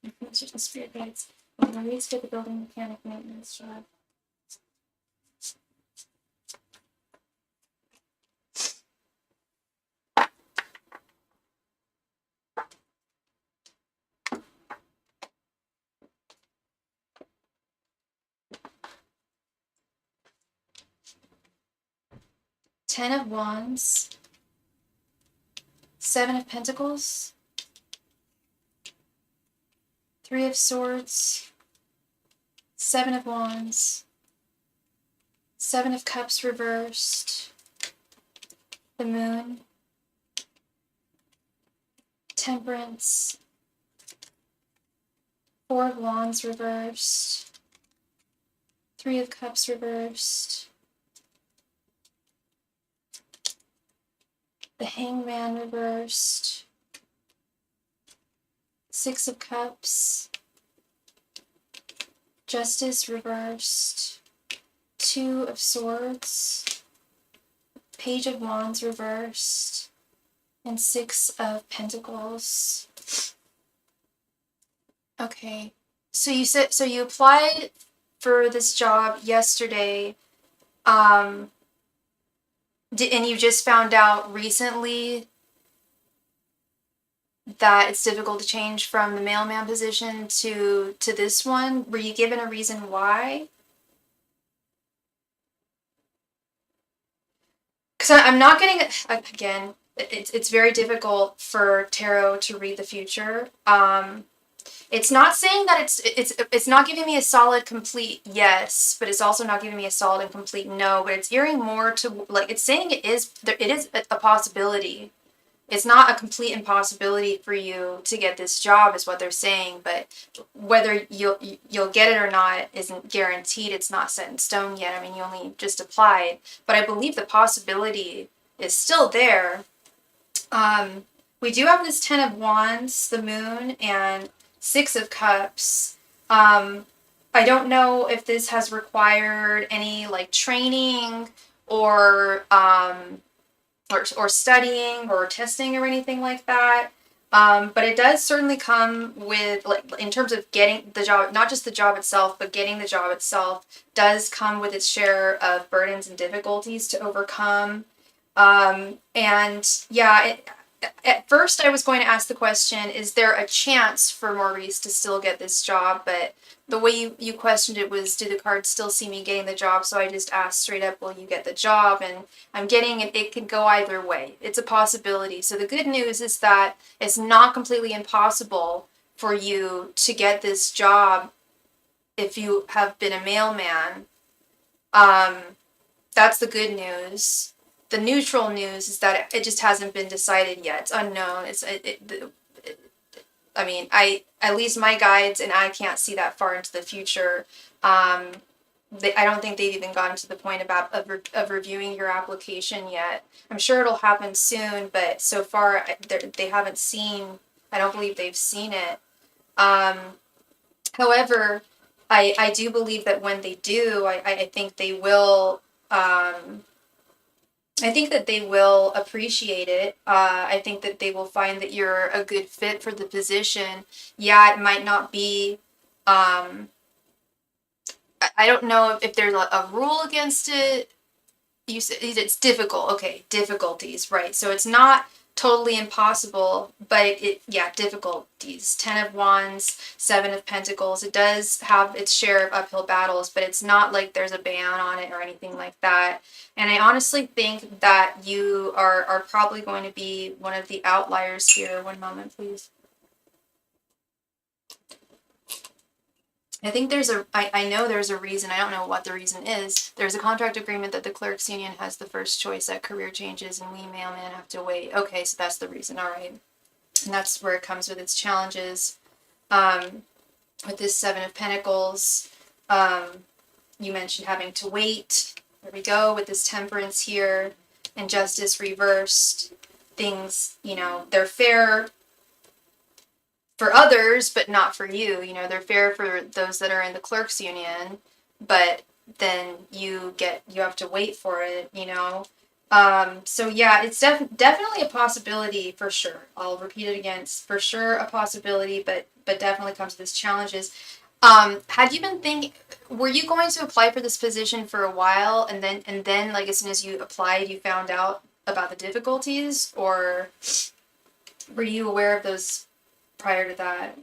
Thanks, masters and spirit guides. Maurice get the building mechanic maintenance job? 10 of Wands, 7 of Pentacles, 3 of Swords, 7 of Wands, 7 of Cups reversed, the Moon, Temperance, 4 of Wands reversed, 3 of Cups reversed, the Hangman reversed, 6 of Cups, Justice reversed, 2 of Swords, Page of Wands reversed, and 6 of Pentacles. Okay, so you applied for this job yesterday, and you just found out recently that it's difficult to change from the mailman position to this one. Were you given a reason why? Because I'm not getting, again, it's very difficult for tarot to read the future. It's not saying that it's not giving me a solid complete yes, but it's also not giving me a solid and complete no, but it's gearing more to, like, it's saying it is a possibility. It's not a complete impossibility for you to get this job is what they're saying, but whether you'll get it or not isn't guaranteed. It's not set in stone yet. I mean, you only just applied, but I believe the possibility is still there. We do have this 10 of Wands, the Moon, and 6 of Cups. I don't know if this has required any like training or studying or testing or anything like that. But it does certainly come with, like, in terms of getting the job, not just the job itself, but getting the job itself does come with its share of burdens and difficulties to overcome. And yeah, at first I was going to ask the question, is there a chance for Maurice to still get this job? But the way you questioned it was, do the cards still see me getting the job? So I just asked straight up, will you get the job? And I'm getting it could go either way. It's a possibility. So the good news is that it's not completely impossible for you to get this job if you have been a mailman. That's the good news. The neutral news is that it just hasn't been decided yet. It's unknown. I mean, at least my guides and I can't see that far into the future. I don't think they've even gotten to the point of reviewing your application yet. I'm sure it'll happen soon, but so far they haven't seen. I don't believe they've seen it. However, I do believe that when they do, I think they will. I think that they will appreciate it. I think that they will find that you're a good fit for the position. Yeah, it might not be, I don't know if there's a rule against it. You said it's difficult. Okay, difficulties, right. So it's not totally impossible, but difficulties. 10 of Wands, 7 of Pentacles. It does have its share of uphill battles, but it's not like there's a ban on it or anything like that. And I honestly think that you are probably going to be one of the outliers here. One moment, please. I think I know there's a reason. I don't know what the reason is. There's a contract agreement that the clerks union has the first choice at career changes, and we mailman have to wait. Okay, so that's the reason. All right. And that's where it comes with its challenges. With this 7 of Pentacles, you mentioned having to wait. There we go with this Temperance here and Justice reversed. Things, they're fair for others, but not for you. They're fair for those that are in the clerks union, but then you have to wait for it, So yeah, it's definitely a possibility for sure. I'll repeat it again. It's for sure a possibility, but definitely comes with its challenges. Had you been thinking, were you going to apply for this position for a while and then like as soon as you applied, you found out about the difficulties, or were you aware of those prior to that?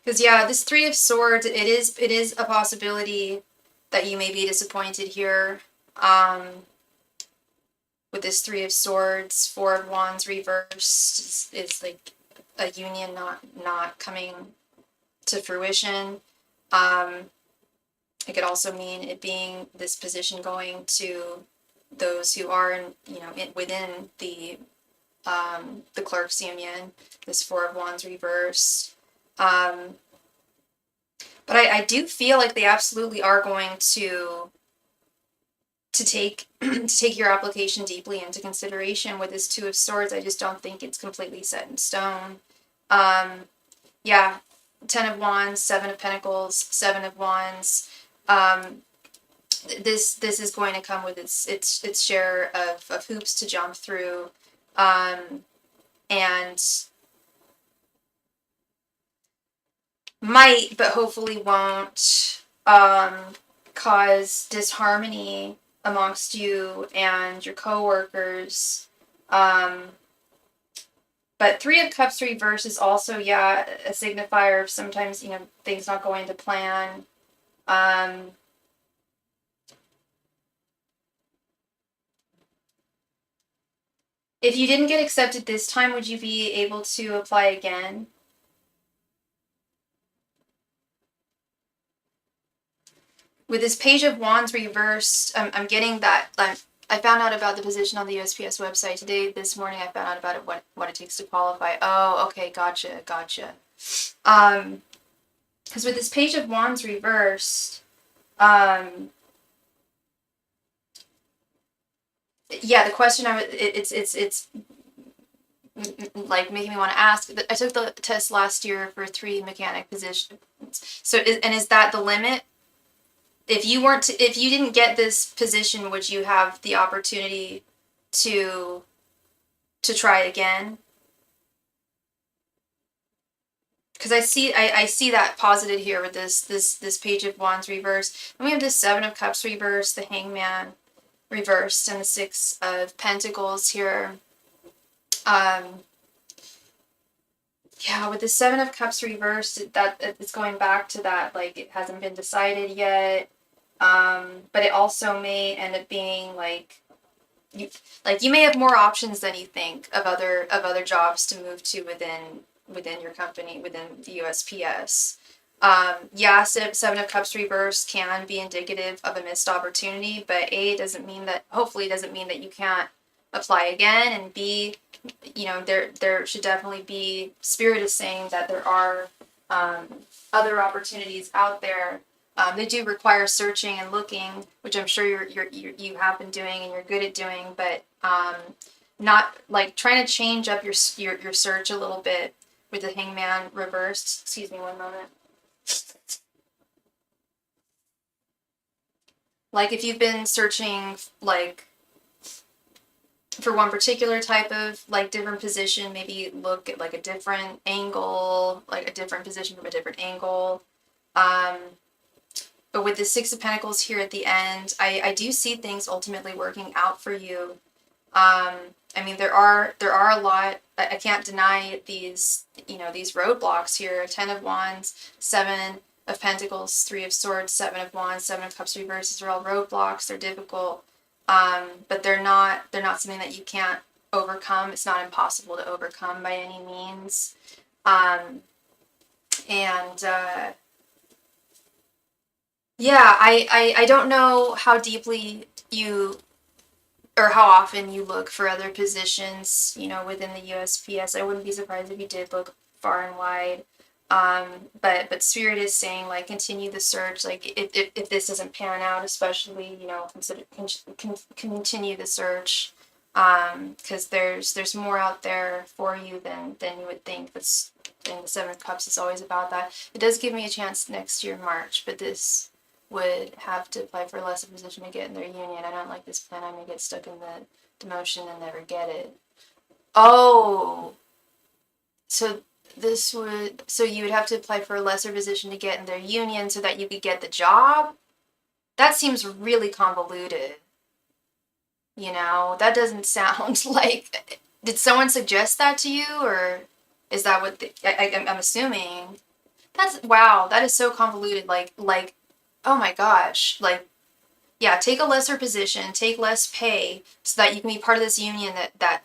Because yeah, this 3 of Swords, it is a possibility that you may be disappointed here. With this 3 of Swords, 4 of Wands reversed is like a union not coming to fruition. It could also mean it being this position going to those who are within the clerks union, this 4 of Wands reversed. But I do feel like they absolutely are going to take your application deeply into consideration. With this 2 of Swords, I just don't think it's completely set in stone. Yeah, 10 of Wands, 7 of Pentacles, 7 of Wands. This is going to come with its share of hoops to jump through, and might, but hopefully won't, cause disharmony amongst you and your coworkers. But 3 of Cups reverse is also, yeah, a signifier of sometimes, things not going to plan. If you didn't get accepted this time, would you be able to apply again? With this Page of Wands reversed, I'm getting that. I found out about the position on the USPS website today. This morning I found out about it, what it takes to qualify. Oh, okay, gotcha. Because with this Page of Wands reversed, yeah, the question it's like making me want to ask. I took the test last year for 3 mechanic positions. So, is that the limit? If you didn't get this position, would you have the opportunity to try again? Because I see that posited here with this Page of Wands reversed. And we have the 7 of Cups reversed, the Hangman reversed, and the 6 of Pentacles here. Yeah, with the 7 of Cups reversed, that it's going back to that, like, it hasn't been decided yet. But it also may end up being like you may have more options than you think of other jobs to move to within your company, within the USPS. Yeah, 7 of Cups reversed can be indicative of a missed opportunity, but A, hopefully doesn't mean that you can't apply again, and B, there should definitely be, Spirit is saying that there are other opportunities out there. They do require searching and looking, which I'm sure you have been doing and you're good at doing, but not like trying to change up your search a little bit with the Hangman reversed. Excuse me one moment. Like if you've been searching like for one particular type of like different position, maybe look at like a different angle, like a different position from a different angle. But with the 6 of Pentacles here at the end, I do see things ultimately working out for you. I mean, there are a lot. I can't deny these, these roadblocks here. 10 of Wands, 7 of Pentacles, 3 of Swords, 7 of Wands, 7 of Cups reverses are all roadblocks. They're difficult, but they're not something that you can't overcome. It's not impossible to overcome by any means. And yeah, I don't know how deeply you or how often you look for other positions, within the USPS. I wouldn't be surprised if you did look far and wide. But Spirit is saying, like, continue the search. Like, if this doesn't pan out, especially, continue the search. Because there's more out there for you than you would think. That's, and the 7 of Cups is always about that. It does give me a chance next year in March, but this would have to apply for a lesser position to get in their union. I don't like this plan. I'm gonna get stuck in the demotion and never get it. Oh, so you would have to apply for a lesser position to get in their union so that you could get the job? That seems really convoluted. That doesn't sound like, did someone suggest that to you, or is that what I'm assuming? Wow, that is so convoluted. Like, oh my gosh, like, yeah, take a lesser position, take less pay, so that you can be part of this union that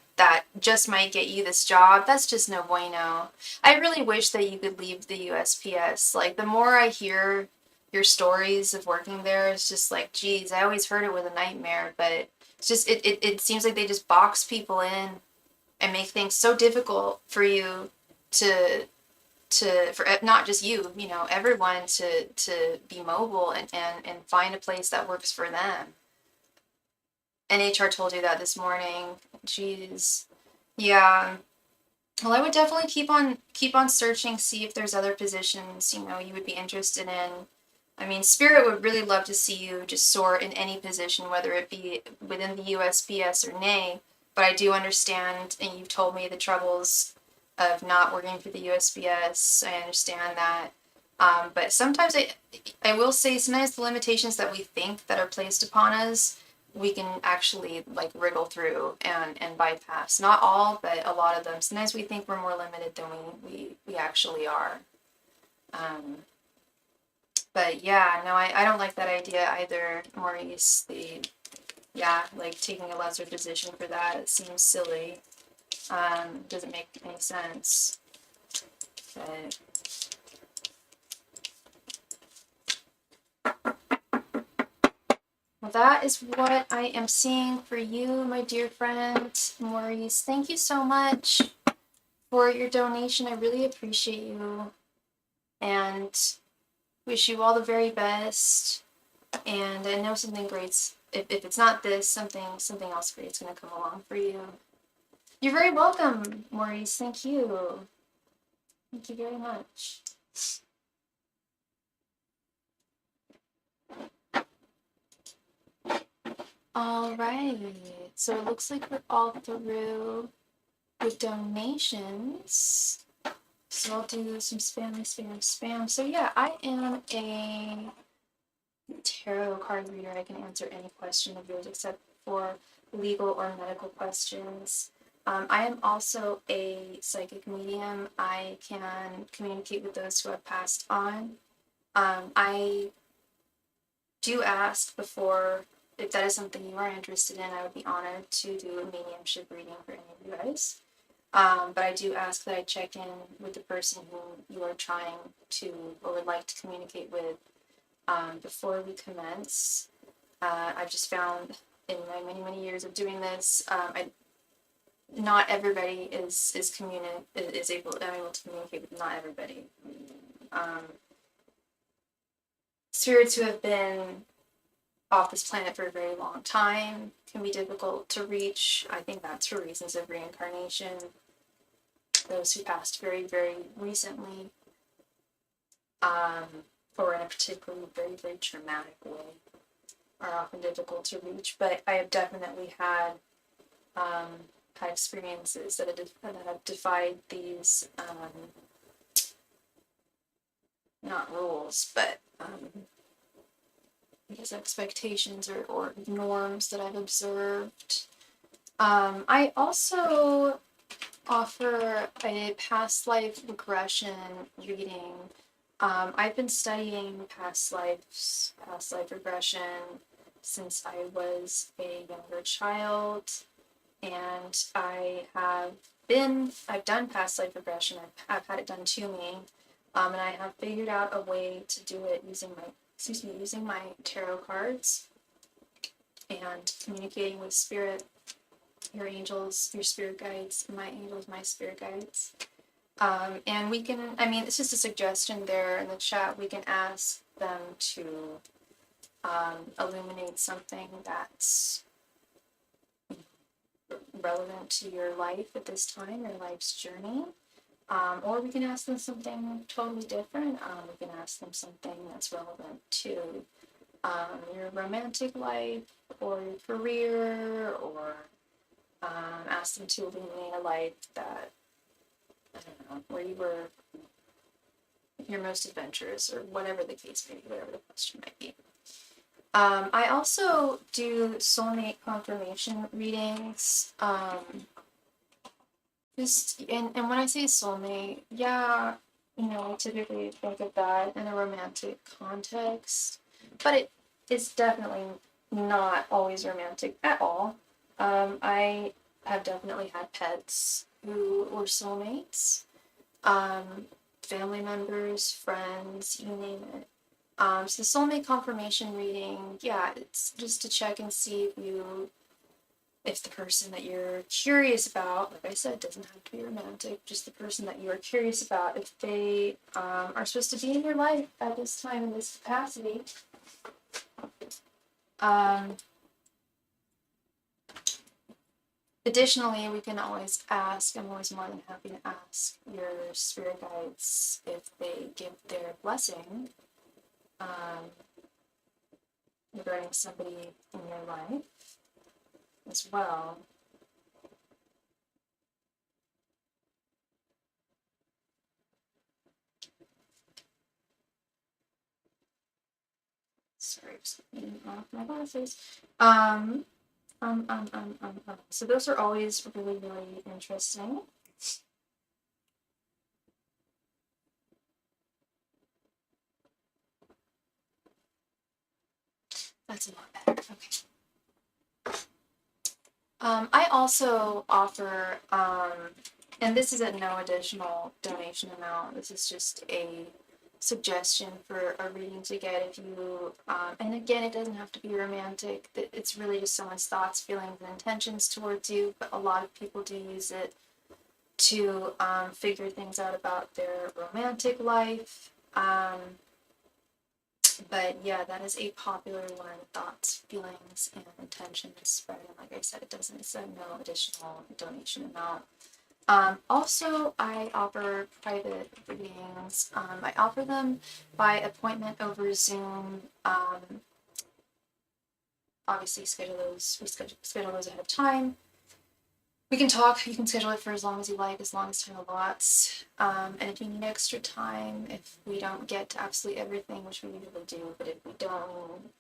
just might get you this job. That's just no bueno. I really wish that you could leave the USPS. Like, the more I hear your stories of working there, it's just like, geez, I always heard it was a nightmare, but it's just, it seems like they just box people in and make things so difficult for you to for not just you, everyone to be mobile and find a place that works for them. And HR told you that this morning. Jeez. Yeah. Well, I would definitely keep on searching, see if there's other positions, you would be interested in. I mean, Spirit would really love to see you just soar in any position, whether it be within the USPS or nay. But I do understand, and you've told me the troubles of not working for the USPS. I understand that. But sometimes I will say, sometimes the limitations that we think that are placed upon us, we can actually, like, wriggle through and bypass. Not all, but a lot of them. Sometimes we think we're more limited than we actually are. But yeah, no, I don't like that idea either, Maurice. Like, taking a lesser position for that, it seems silly. Doesn't make any sense. But well, that is what I am seeing for you, my dear friend, Maurice. Thank you so much for your donation. I really appreciate you, and wish you all the very best. And I know something great's, if it's not this, something else great's gonna come along for you. You're very welcome, Maurice. Thank you. Thank you very much. All right. So it looks like we're all through with donations. So I'll do some spam. So yeah, I am a tarot card reader. I can answer any question of yours except for legal or medical questions. I am also a psychic medium. I can communicate with those who have passed on. I do ask before, if that is something you are interested in, I would be honored to do a mediumship reading for any of you guys. But I do ask that I check in with the person who you are trying to or would like to communicate with before we commence. I've just found in my many years of doing this, not everybody is able to communicate with not everybody. Spirits who have been off this planet for a very long time can be difficult to reach. I think that's for reasons of reincarnation. Those who passed very, very recently, or in a particularly very, very traumatic way, are often difficult to reach. But I have definitely had experiences that have defied these not rules, but I guess expectations or norms that I've observed. I also offer a past life regression reading. I've been studying past life regression since I was a younger child, and I've done past life regression. I've had it done to me, and I have figured out a way to do it using my tarot cards and communicating with spirit, your angels, your spirit guides, my angels, my spirit guides. And we can, it's just a suggestion there in the chat. We can ask them to illuminate something that's relevant to your life at this time, your life's journey. Or we can ask them something totally different. We can ask them something that's relevant to your romantic life or your career, or ask them to illuminate a life that, I don't know, where you were your most adventurous, or whatever the case may be, whatever the question might be. I also do soulmate confirmation readings. And when I say soulmate, yeah, I typically think of that in a romantic context, but it is definitely not always romantic at all. I have definitely had pets who were soulmates, family members, friends, you name it. So the soulmate confirmation reading, yeah, it's just to check and see if the person that you're curious about, like I said, doesn't have to be romantic, just the person that you are curious about, if they are supposed to be in your life at this time in this capacity. Additionally, we can always ask, I'm always more than happy to ask your spirit guides if they give their blessing regarding somebody in your life as well. Sorry, just getting off my glasses. So those are always really, really interesting. That's a lot better. Okay. I also offer, and this is at no additional donation amount. This is just a suggestion for a reading to get if you, and again, it doesn't have to be romantic. It's really just someone's thoughts, feelings, and intentions towards you, but a lot of people do use it to figure things out about their romantic life. But yeah, that is a popular one, thoughts, feelings, and intentions. But like I said, it's no additional donation amount. Also, I offer private readings. I offer them by appointment over Zoom. Obviously, we schedule those ahead of time. We can talk. You can schedule it for as long as you like, as long as time allots. And if you need extra time, if we don't get to absolutely everything, which we usually do, but if we don't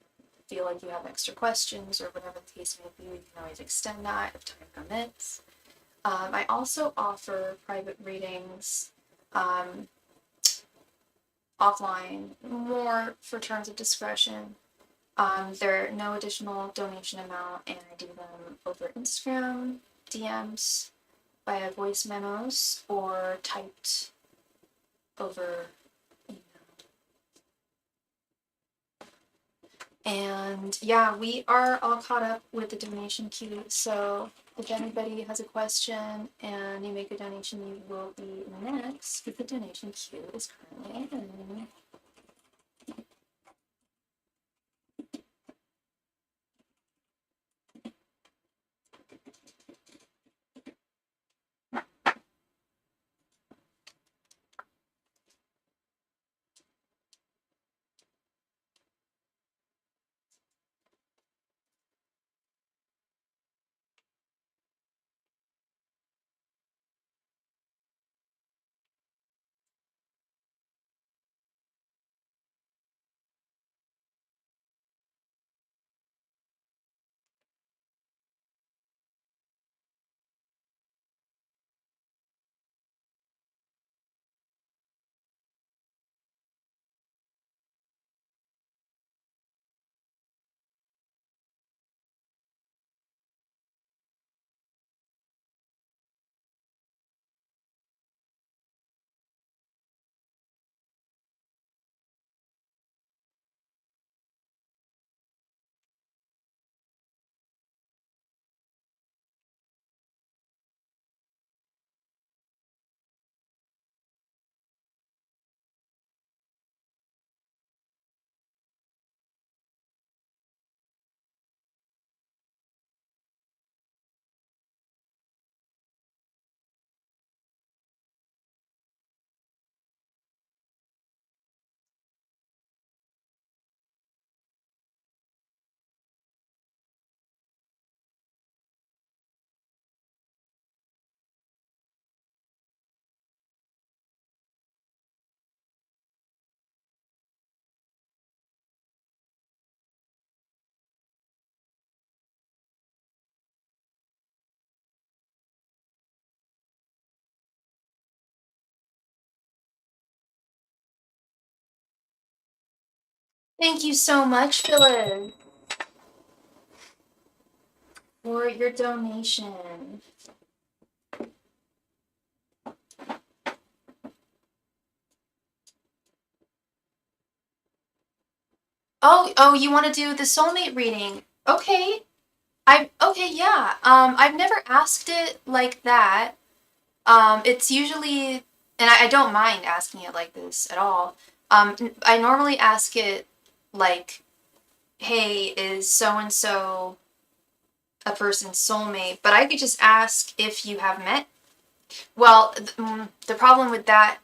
feel like you have extra questions or whatever the case may be, we can always extend that if time permits. I also offer private readings offline, more for terms of discretion. There are no additional donation amount, and I do them over Instagram, DMs, via voice memos, or typed over email. And yeah, we are all caught up with the donation queue, so if anybody has a question and you make a donation, you will be next, because the donation queue is currently open. Thank you so much, Phyllis, for your donation. Oh, you want to do the soulmate reading? Okay. Okay, yeah. I've never asked it like that. It's usually, and I don't mind asking it like this at all. I normally ask it like, hey, is so and so a person's soulmate? But I could just ask if you have met. Well, the problem with that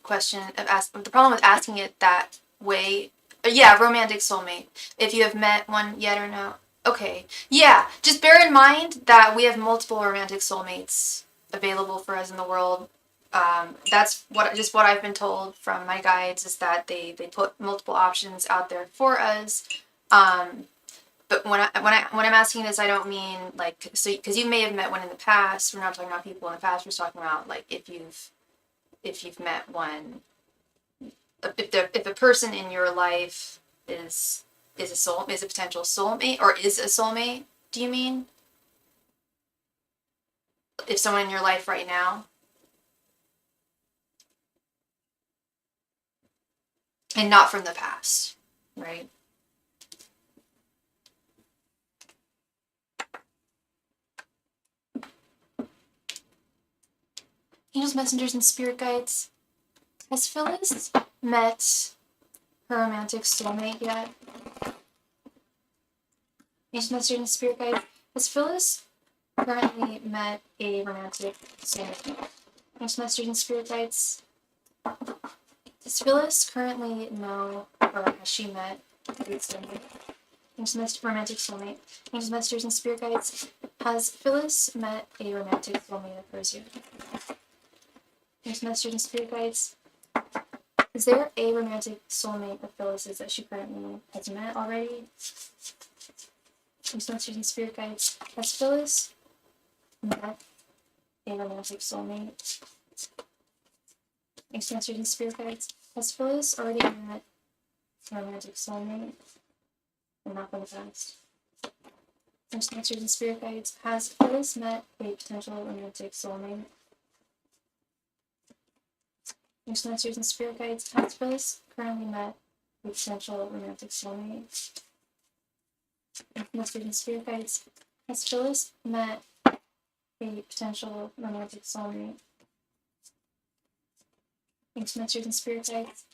question the problem with asking it that way, yeah, romantic soulmate. If you have met one yet or no. Okay, yeah. Just bear in mind that we have multiple romantic soulmates available for us in the world. That's what I've been told from my guides is that they put multiple options out there for us. Um, but when I'm asking this, I don't mean like so because you may have met one in the past. We're not talking about people in the past. We're talking about like if you've met one, if a person in your life is a potential soulmate or is a soulmate. Do you mean if someone in your life right now and not from the past, right? Angels, messengers, and spirit guides. Has Phyllis met her romantic soulmate yet? Angels, messengers, and spirit guides. Has Phyllis currently met a romantic soulmate? Angels, messengers, and spirit guides. Does Phyllis currently know, or has she met a soulmate? Angels, romantic soulmate. Angels, messengers, and spirit guides. Has Phyllis met a romantic soulmate of hers yet? Angels, messengers, and spirit guides. Is there a romantic soulmate of Phyllis's that she currently has met already? Angels, messengers, and spirit guides. Has Phyllis met a romantic soulmate? Angels, messengers, and spirit guides. Has Phyllis already met a romantic soulmate? And not from the past. Angels, messengers, and spirit guides. Has Phyllis met a potential romantic soulmate? Angels, messengers, and spirit guides. Has Phyllis currently met a potential romantic soulmate? Angels, messengers, and spirit guides. Has Phyllis met a potential romantic soulmate? Angels, messengers, and spirit guides.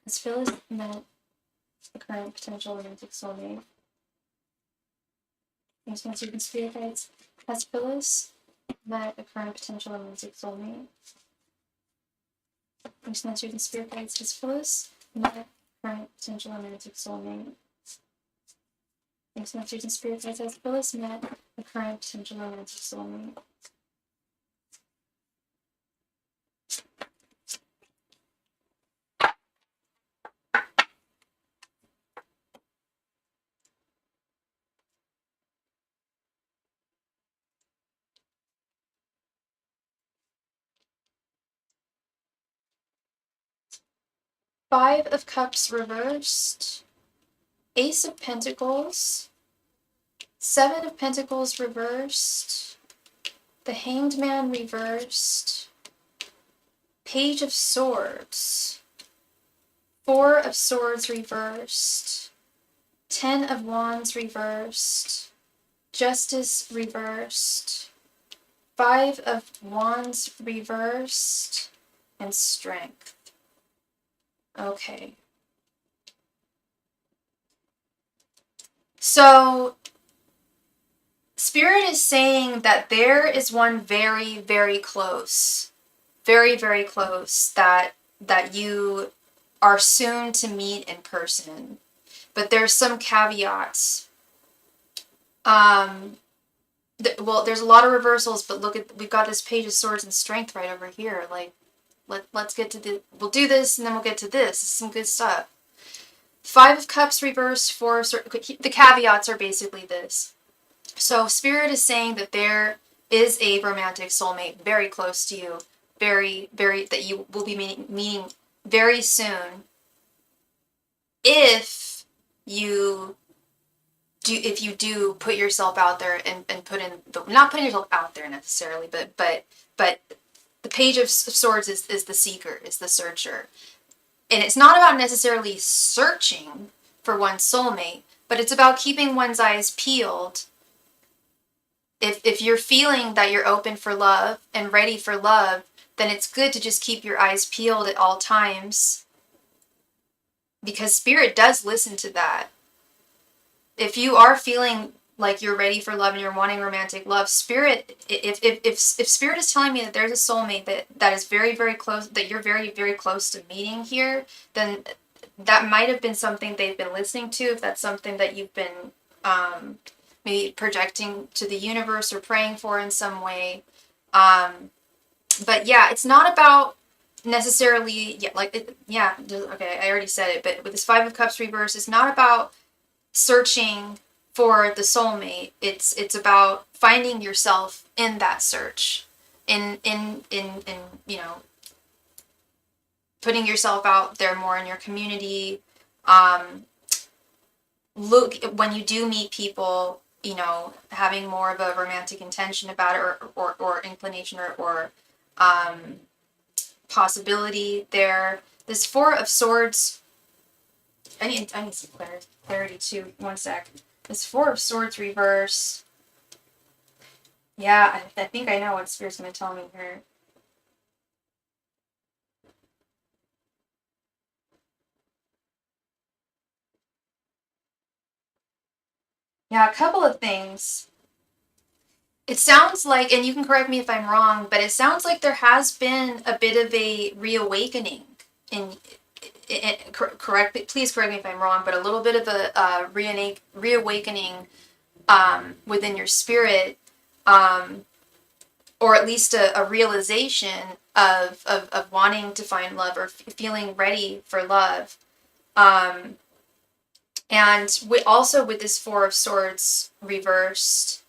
Has Phyllis met a current potential romantic soulmate? Angels, messengers, and spirit guides. Has Phyllis met a current potential romantic soulmate? Angels, messengers, and spirit guides. Has Phyllis met a current potential romantic soulmate? Angels, messengers, and spirit guides. Has Phyllis met a current potential romantic soulmate? 5 of Cups reversed, Ace of Pentacles, 7 of Pentacles reversed, the Hanged Man reversed, Page of Swords, 4 of Swords reversed, 10 of Wands reversed, Justice reversed, 5 of Wands reversed, and Strength. Okay. So, Spirit is saying that there is one very, very close, very, very close that you are soon to meet in person. But there's some caveats. Well, there's a lot of reversals, but look at, we've got this Page of Swords and Strength right over here. Like, let's get to we'll do this and then we'll get to this. This is some good stuff. 5 of Cups reversed, 4 of Swords. The caveats are basically this. So Spirit is saying that there is a romantic soulmate very close to you, very, very, that you will be meeting very soon. if you do put yourself out there and put in not putting yourself out there necessarily, but the Page of Swords is the seeker, is the searcher. And it's not about necessarily searching for one's soulmate, but it's about keeping one's eyes peeled. If you're feeling that you're open for love and ready for love, then it's good to just keep your eyes peeled at all times, because Spirit does listen to that. If you are feeling like you're ready for love and you're wanting romantic love, Spirit, if Spirit is telling me that there's a soulmate that is very, very close, that you're very, very close to meeting here, then that might have been something they've been listening to. If that's something that you've been maybe projecting to the universe or praying for in some way. But yeah, it's not about necessarily, okay, I already said it, but with this Five of Cups reverse, it's not about searching for the soulmate. It's about finding yourself in that search, in you know, putting yourself out there more in your community. Look, when you do meet people, you know, having more of a romantic intention about it, or inclination, or possibility there. This Four of Swords, I need some clarity too. One sec. This Four of Swords reverse. Yeah, I think I know what Spirit's going to tell me here. Yeah, a couple of things. It sounds like, and you can correct me if I'm wrong, but it sounds like there has been a bit of a reawakening please correct me if I'm wrong, but a little bit of a reawakening within your spirit, or at least a realization of wanting to find love, or feeling ready for love. And also with this Four of Swords reversed,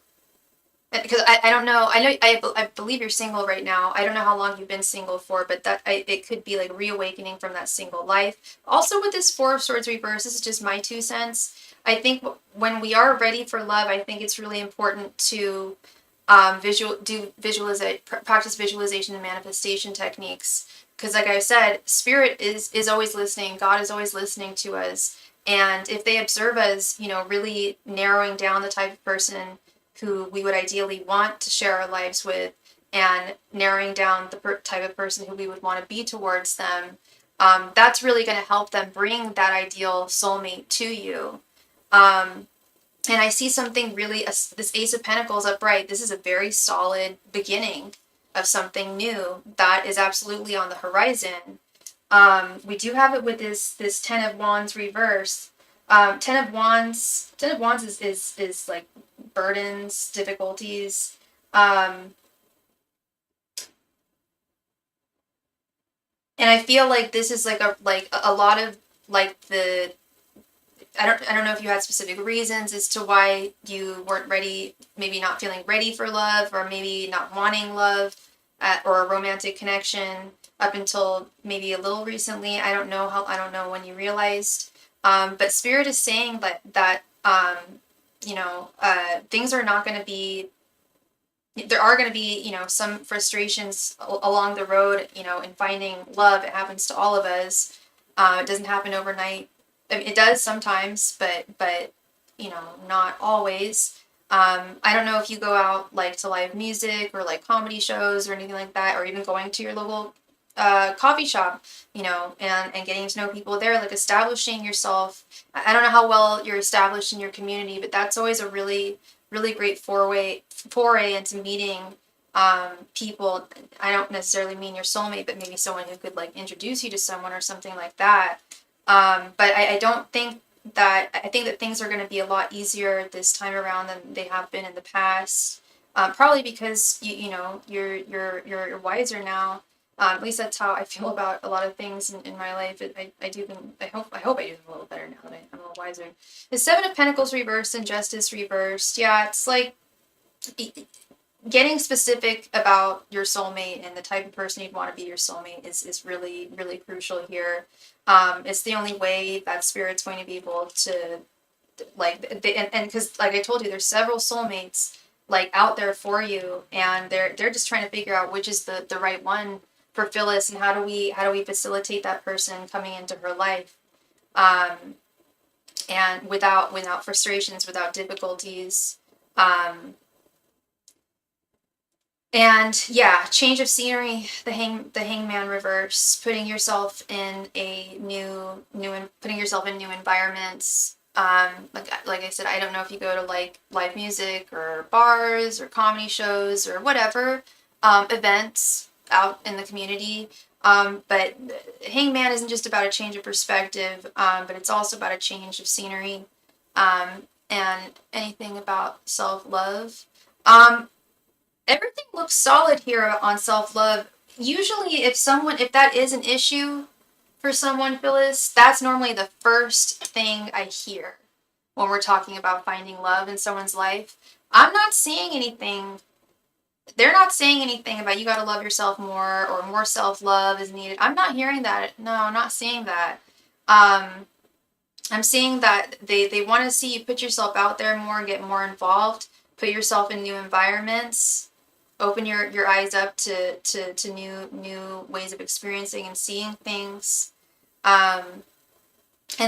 because I don't know, I believe you're single right now. I don't know how long you've been single for, but it could be like reawakening from that single life. Also with this Four of Swords reverse, this is just my 2 cents. I think when we are ready for love, I think it's really important to practice visualization and manifestation techniques. Because like I said, Spirit is always listening. God is always listening to us. And if they observe us, you know, really narrowing down the type of person who we would ideally want to share our lives with, and narrowing down the type of person who we would want to be towards them, that's really going to help them bring that ideal soulmate to you. And I see something really, this Ace of Pentacles upright, this is a very solid beginning of something new that is absolutely on the horizon. We do have it with this Ten of Wands reverse. Ten of Wands is like burdens, difficulties. And I feel like this is like a lot of like I don't know if you had specific reasons as to why you weren't ready, maybe not feeling ready for love, or maybe not wanting love, or a romantic connection up until maybe a little recently. I don't know when you realized. But Spirit is saying that you know, things are not going to be, there are going to be, you know, some frustrations along the road, you know, in finding love. It happens to all of us. It doesn't happen overnight. I mean, it does sometimes, but you know, not always. I don't know if you go out like to live music or like comedy shows or anything like that, or even going to your local coffee shop, you know, and getting to know people there, like establishing yourself. I don't know how well you're established in your community, but that's always a really, really great foray into meeting people. I don't necessarily mean your soulmate, but maybe someone who could like introduce you to someone or something like that. But I don't think that, I think that things are going to be a lot easier this time around than they have been in the past. Probably because you know, you're wiser now. At least that's how I feel about a lot of things in my life. I hope I do them a little better now that I'm a little wiser. The Seven of Pentacles reversed and Justice reversed. Yeah, it's like getting specific about your soulmate and the type of person you'd want to be your soulmate is really, really crucial here. It's the only way that spirit's going to be able to, like, and because, like I told you, there's several soulmates, like, out there for you, and they're just trying to figure out which is the right one for Phyllis, and how do we facilitate that person coming into her life, and without frustrations, without difficulties. And yeah, change of scenery, the hangman reverse, putting yourself in a putting yourself in new environments. Like I said, I don't know if you go to like live music or bars or comedy shows or whatever, events out in the community. But hangman isn't just about a change of perspective, but it's also about a change of scenery, and anything about self-love. Everything looks solid here on self-love. Usually if that is an issue for someone, Phyllis, that's normally the first thing I hear when we're talking about finding love in someone's life. I'm not seeing anything. They're not saying anything about you got to love yourself more or more self-love is needed. I'm not hearing that. No, I'm not seeing that. I'm seeing that they want to see you put yourself out there more, get more involved, put yourself in new environments, open your eyes up to new ways of experiencing and seeing things, and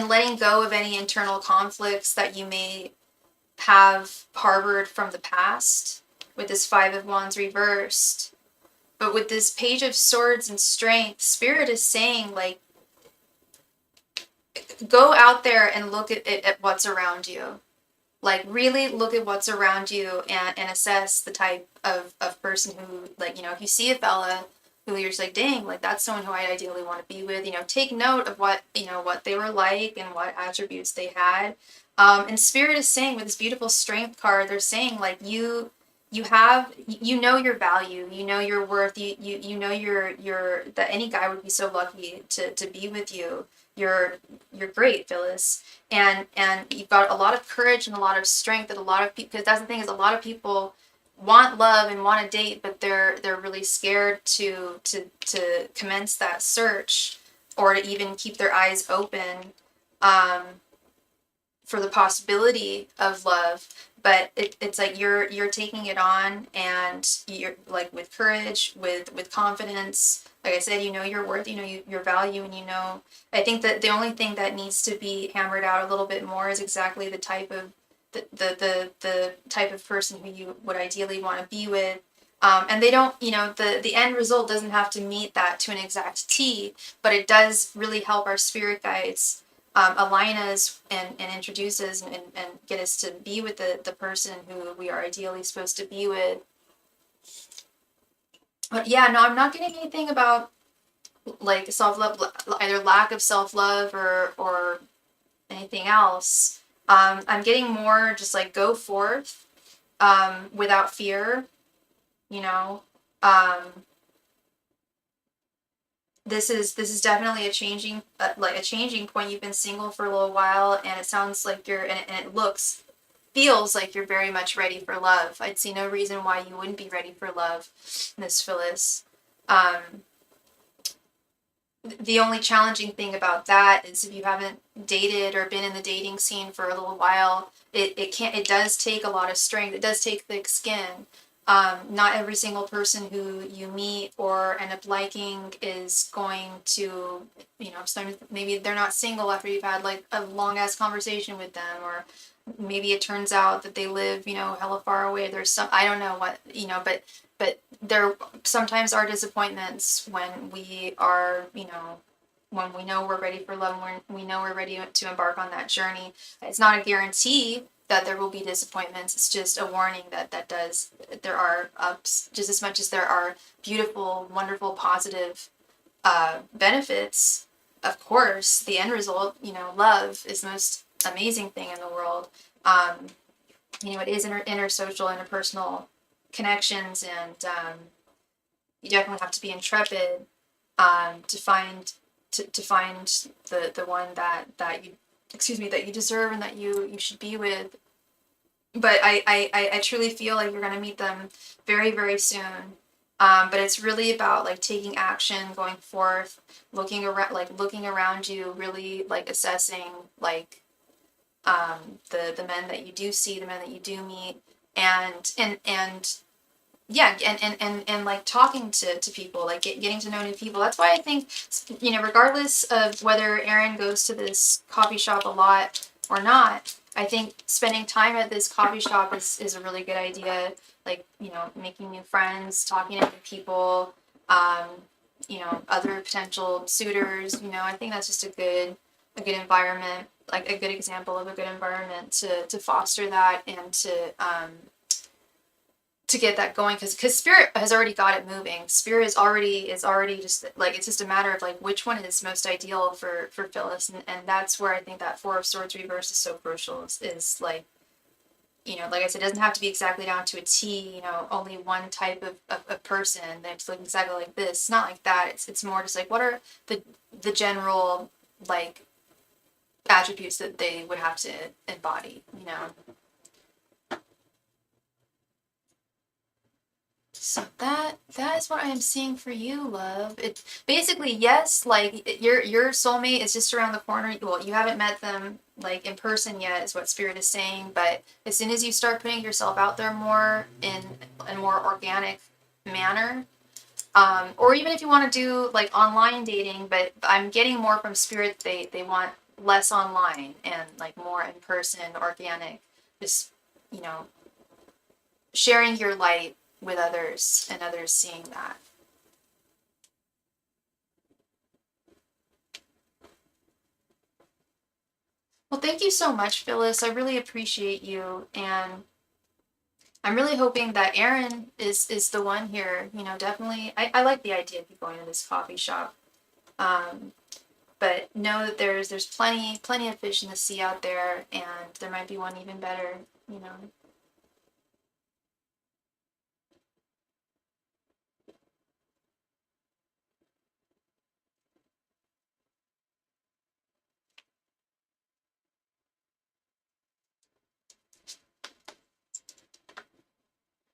letting go of any internal conflicts that you may have harbored from the past with this Five of Wands reversed. But with this Page of Swords and Strength, Spirit is saying, like, go out there and look at what's around you. Like, really look at what's around you and assess the type of person who, like, if you see a fella who you're just like, dang, like, that's someone who I ideally want to be with, take note of what they were like and what attributes they had. And Spirit is saying, with this beautiful Strength card, they're saying, like, you have, your value, your worth, you know that any guy would be so lucky to be with you. You're great, Phyllis. And you've got a lot of courage and a lot of strength that a lot of people, because that's the thing, is a lot of people want love and want to date, but they're really scared to commence that search, or to even keep their eyes open for the possibility of love. But it's like you're taking it on, and you're, like, with courage, with confidence. Like I said, your worth, your value, and I think that the only thing that needs to be hammered out a little bit more is exactly the type of the type of person who you would ideally want to be with. And they don't, the end result doesn't have to meet that to an exact T, but it does really help our spirit guides align us and introduce us and get us to be with the person who we are ideally supposed to be with. But yeah, no, I'm not getting anything about, like, self-love, either lack of self-love or anything else. I'm getting more just, like, go forth without fear, This is definitely a changing point. You've been single for a little while, and it sounds like feels like you're very much ready for love. I'd see no reason why you wouldn't be ready for love, Miss Phyllis. The only challenging thing about that is if you haven't dated or been in the dating scene for a little while, it does take a lot of strength. It does take thick skin. Not every single person who you meet or end up liking is going to, maybe they're not single after you've had, like, a long ass conversation with them, or maybe it turns out that they live, hella far away. There's some, I don't know what, but there sometimes are disappointments when we are, when we know we're ready for love, when we know we're ready to embark on that journey. It's not a guarantee that there will be disappointments. It's just a warning that there are ups just as much as there are beautiful, wonderful, positive benefits. Of course, the end result, love is the most amazing thing in the world. It is intersocial, interpersonal connections, and you definitely have to be intrepid to find the one that you deserve and that you should be with. but I truly feel like you're going to meet them very, very soon. But it's really about like taking action, going forth, looking around you, really like assessing like the men that you do see, the men that you do meet, and yeah, and like talking to people, like getting to know new people. That's why I think, regardless of whether Aaron goes to this coffee shop a lot or not, I think spending time at this coffee shop is a really good idea. Like, making new friends, talking to new people, um, other potential suitors, I think that's just a good environment, like a good example of a good environment to foster that and to get that going, because spirit has already got it moving. Spirit is already just like, it's just a matter of like which one is most ideal for Phyllis, and that's where I think that Four of Swords reverse is so crucial, is like, like I said, it doesn't have to be exactly down to a T, only one type of person that's like exactly like this. It's not like that. It's more just like, what are the general like attributes that they would have to embody. So that is what I am seeing for you, love. It basically, yes, like your soulmate is just around the corner. Well, you haven't met them like in person yet, is what Spirit is saying. But as soon as you start putting yourself out there more in a more organic manner, or even if you want to do like online dating, but I'm getting more from Spirit. They want less online and like more in person, organic. Just you know sharing your light with others and others seeing that. Well, thank you so much, Phyllis. I really appreciate you, and I'm really hoping that Aaron is the one here. Definitely, I like the idea of you going to this coffee shop. Um, but know that there's plenty of fish in the sea out there, and there might be one even better. You know.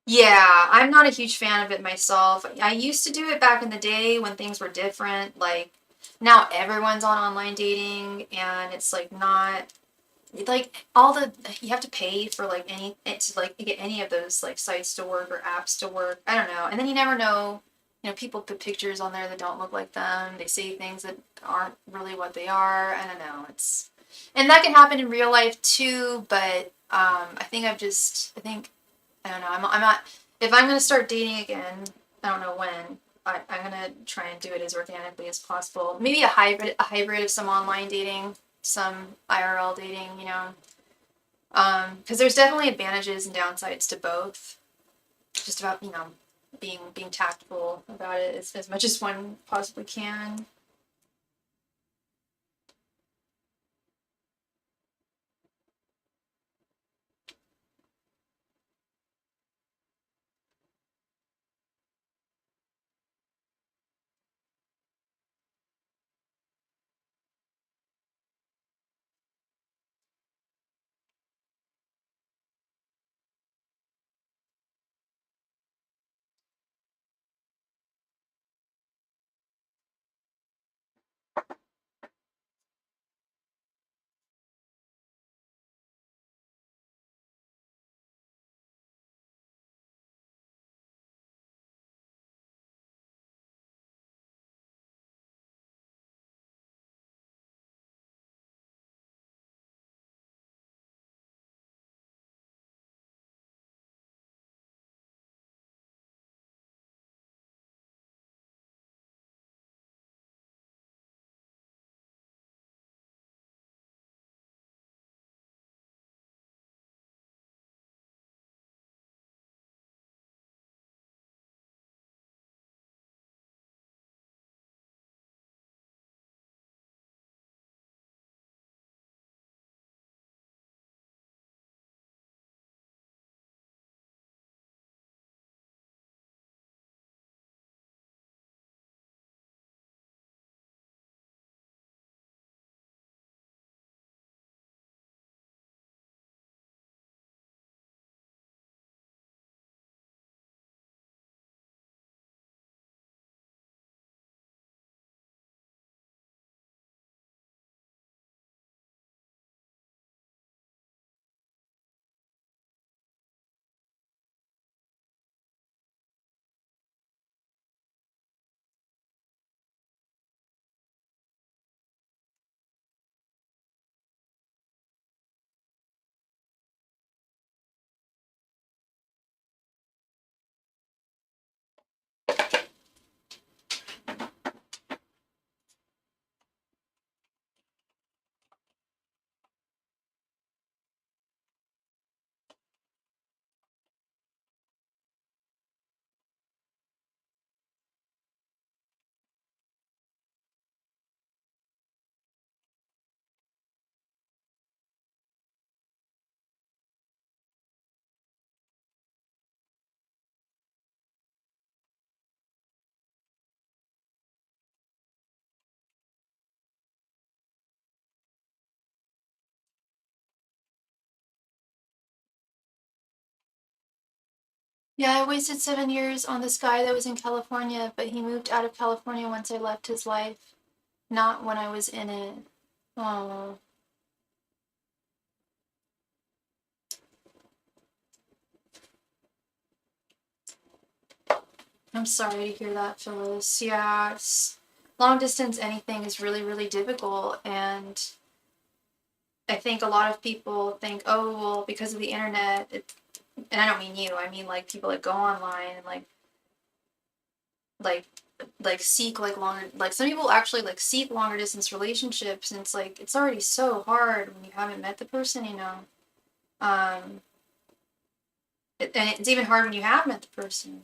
Yeah, I'm not a huge fan of it myself. I used to do it back in the day when things were different. Like now everyone's on online dating, and it's like not like all the you have to pay for like any to like get any of those like sites to work or apps to work. I don't know. And then you never know. People put pictures on there that don't look like them. They say things that aren't really what they are. I don't know. And that can happen in real life too. But I think I don't know. I'm not. If I'm gonna start dating again, I don't know when. I'm gonna try and do it as organically as possible. Maybe a hybrid of some online dating, some IRL dating. Because there's definitely advantages and downsides to both. Just about being tactful about it as much as one possibly can. Yeah, I wasted 7 years on this guy that was in California, but he moved out of California once I left his life, not when I was in it. Oh, I'm sorry to hear that, Phyllis. Yeah, long distance anything is really, really difficult, and I think a lot of people think, oh, well, because of the internet, and I don't mean you, I mean like people that go online and like seek like longer, like some people actually like seek longer distance relationships, and it's like it's already so hard when you haven't met the person, you know. Um, and it's even hard when you have met the person.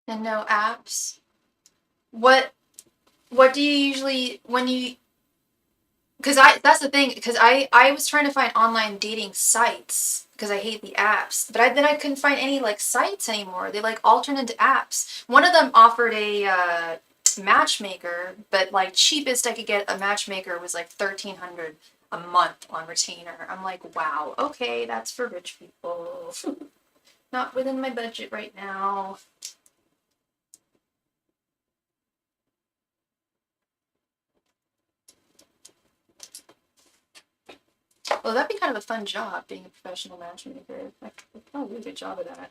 And no apps. What what do you usually when you because I that's the thing because I was trying to find online dating sites because I hate the apps, but then I couldn't find any like sites anymore. They like all turned into apps. One of them offered a matchmaker, but like cheapest I could get a matchmaker was like 1,300 a month on retainer. I'm like, wow, okay, that's for rich people. Not within my budget right now. Well, that'd be kind of a fun job being a professional matchmaker. I could probably do a good job of that.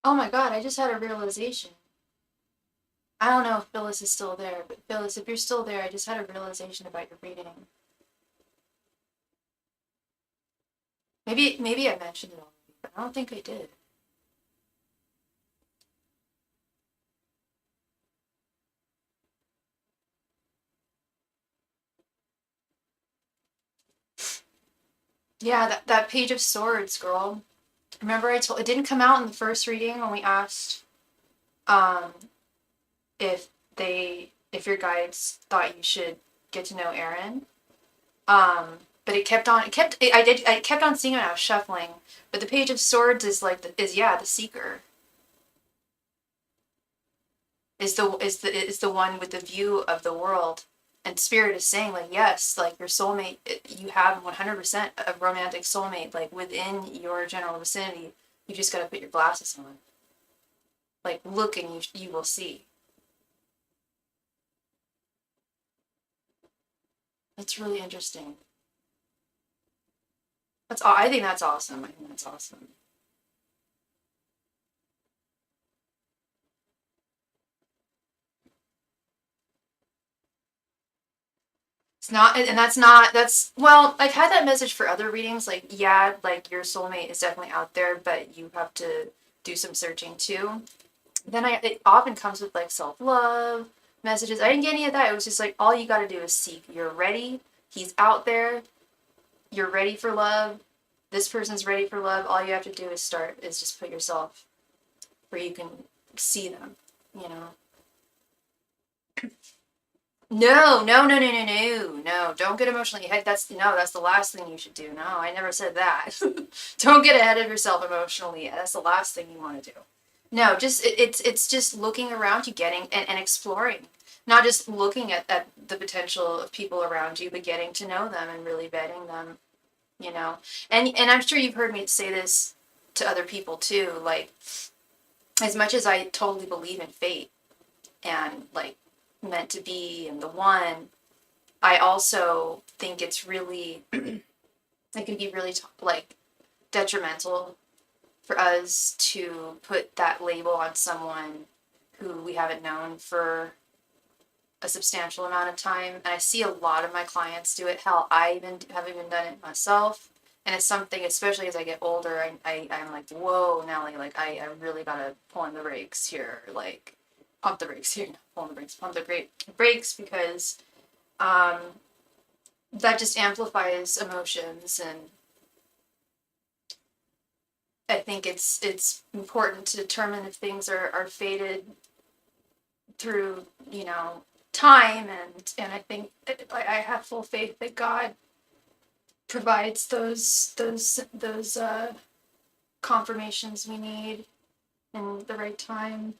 Oh my god, I just had a realization. I don't know if Phyllis is still there, but Phyllis, if you're still there, I just had a realization about your reading. Maybe I mentioned it already, but I don't think I did. Yeah, that Page of Swords, girl. Remember I told it didn't come out in the first reading when we asked um if if your guides thought you should get to know Aaron. But I kept on seeing it when I was shuffling. But the Page of Swords is like the seeker. Is the one with the view of the world. And Spirit is saying like yes, like your soulmate, you have 100% a romantic soulmate like within your general vicinity. You just got to put your glasses on. Like look and you will see. That's really interesting. I think that's awesome. I think that's awesome. It's not, and that's well, I've had that message for other readings. Like, yeah, like your soulmate is definitely out there, but you have to do some searching too. It often comes with like self love messages. I didn't get any of that. It was just like all you got to do is seek. You're ready. He's out there. You're ready for love. This person's ready for love. All you have to do is just put yourself where you can see them. You know. No, no, no, no, no, no, no. Don't get emotionally ahead. That's the last thing you should do. No, I never said that. Don't get ahead of yourself emotionally. That's the last thing you want to do. No, it's just looking around you, getting and exploring. Not just looking at the potential of people around you, but getting to know them and really vetting them, you know. And I'm sure you've heard me say this to other people too. Like, as much as I totally believe in fate and like meant to be and the one, I also think it's really it can be really like detrimental for us to put that label on someone who we haven't known for a substantial amount of time. And I see a lot of my clients do it. Hell, I even have even done it myself. And it's something, especially as I get older, I'm like, whoa, Nelly, like I really gotta pull on the brakes here, like pump the brakes here, pull on the brakes, pump the brakes because um, that just amplifies emotions. And I think it's important to determine if things are fated through, time. And I think I have full faith that God provides those confirmations we need in the right time.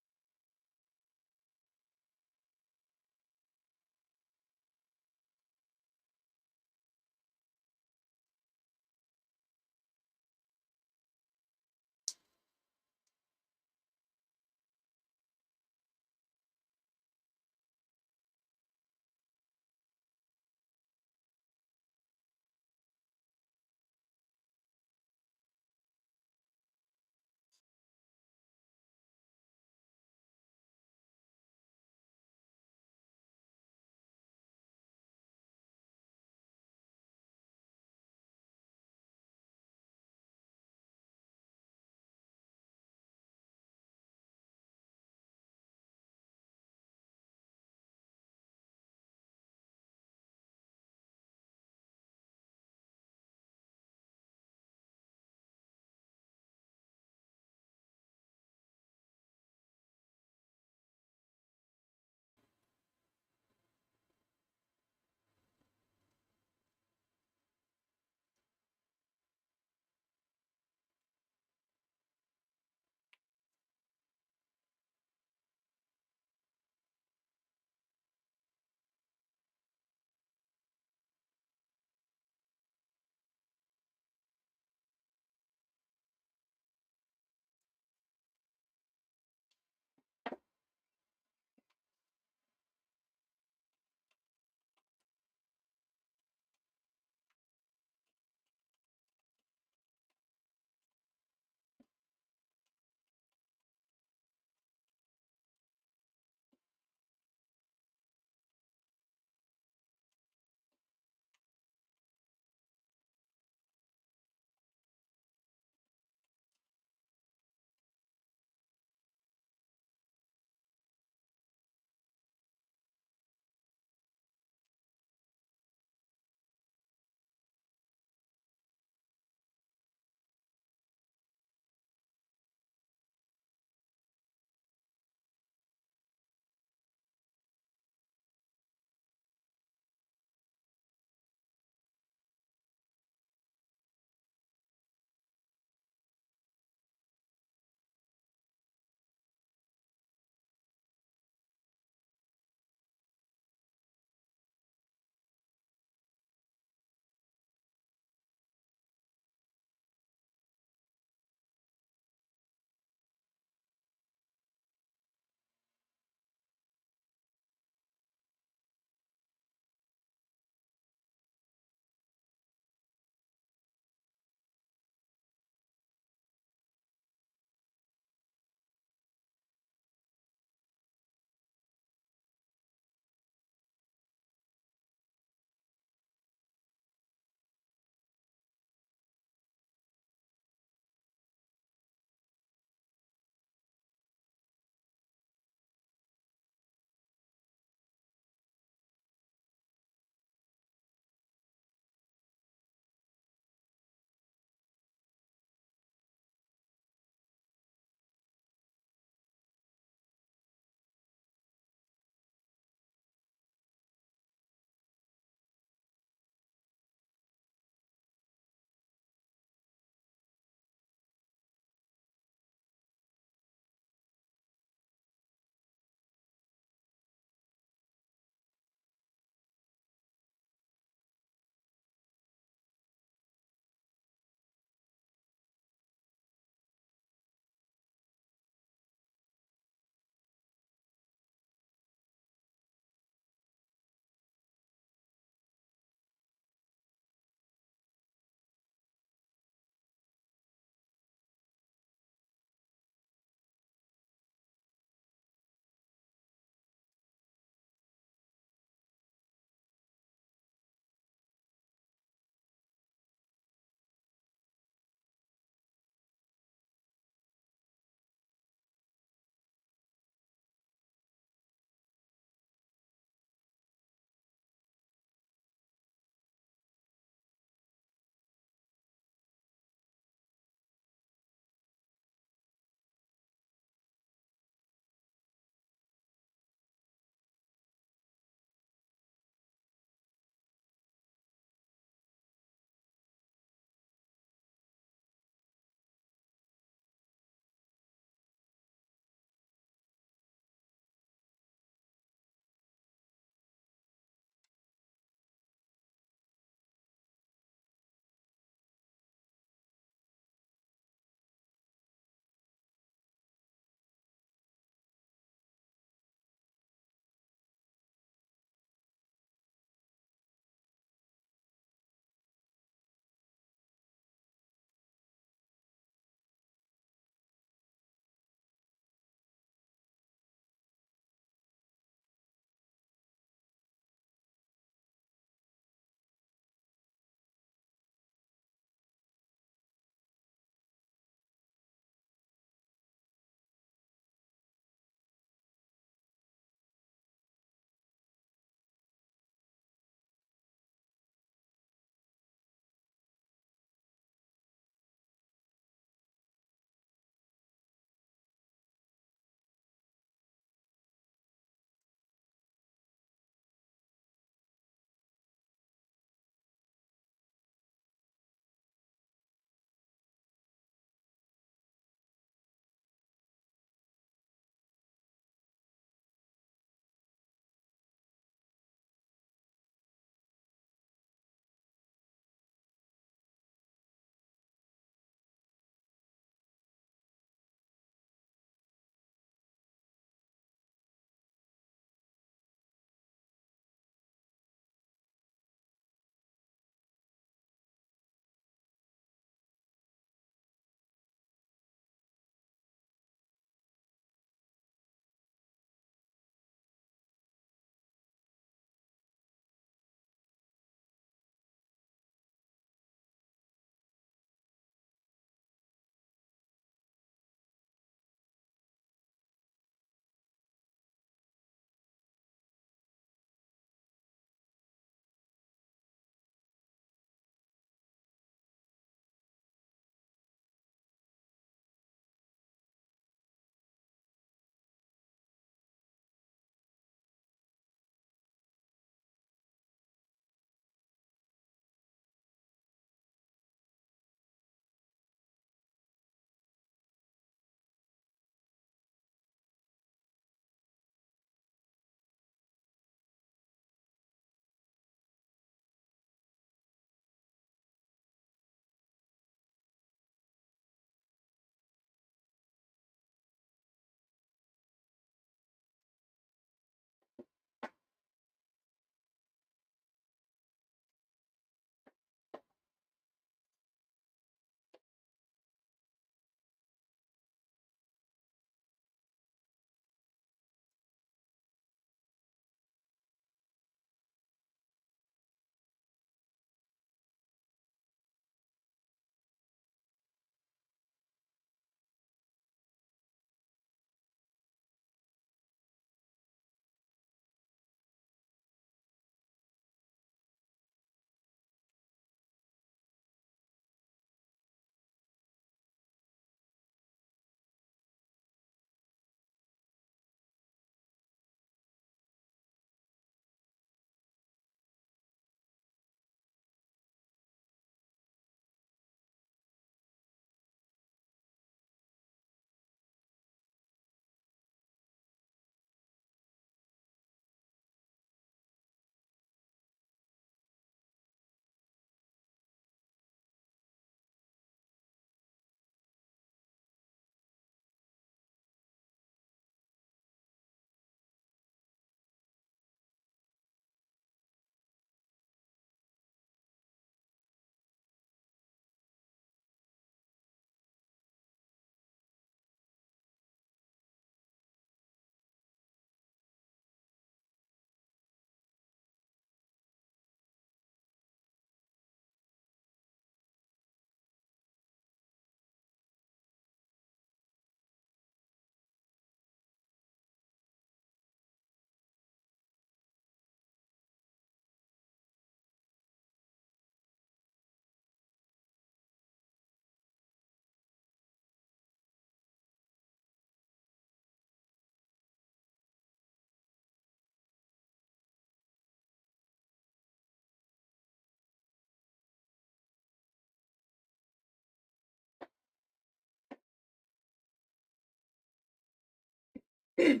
All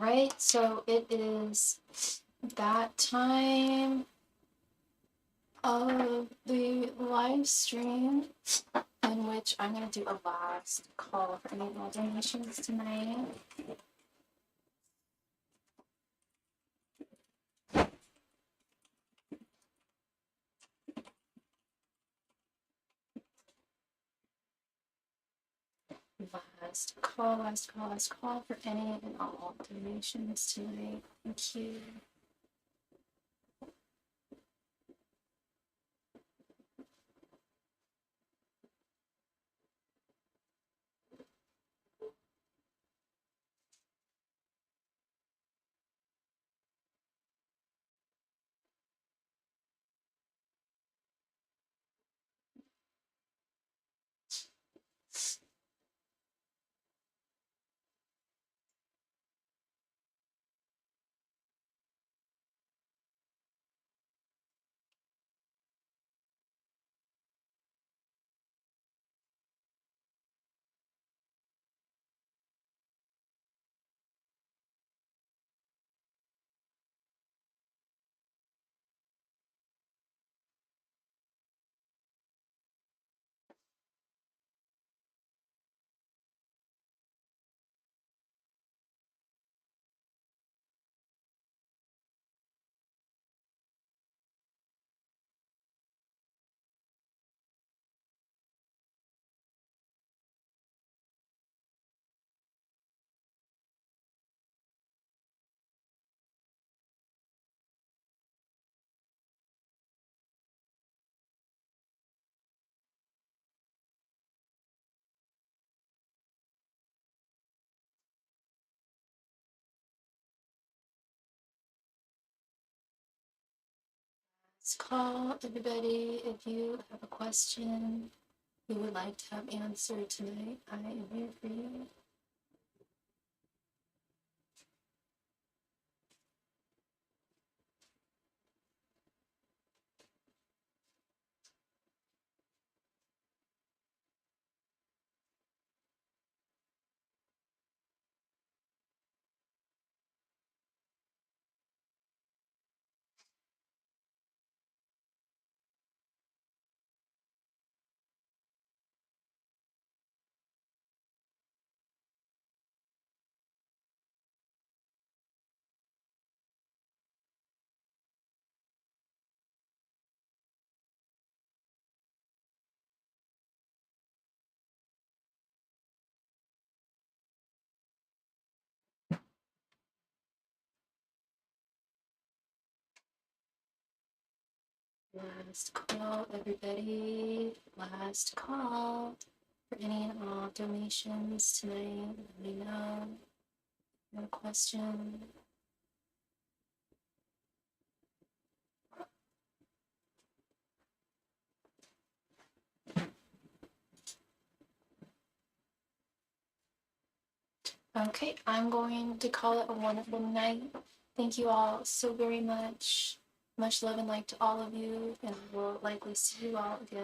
right, so it is that time of the live stream in which I'm going to do a last call for any more donations tonight. Last call for any and all donations tonight. Thank you. Last call, everybody. If you have a question you would like to have answered tonight, I am here for you. Last call, everybody. Last call. For any and all donations tonight, let me know. No question. Okay, I'm going to call it a wonderful night. Thank you all so very much. Much love and light to all of you, and we'll likely see you all again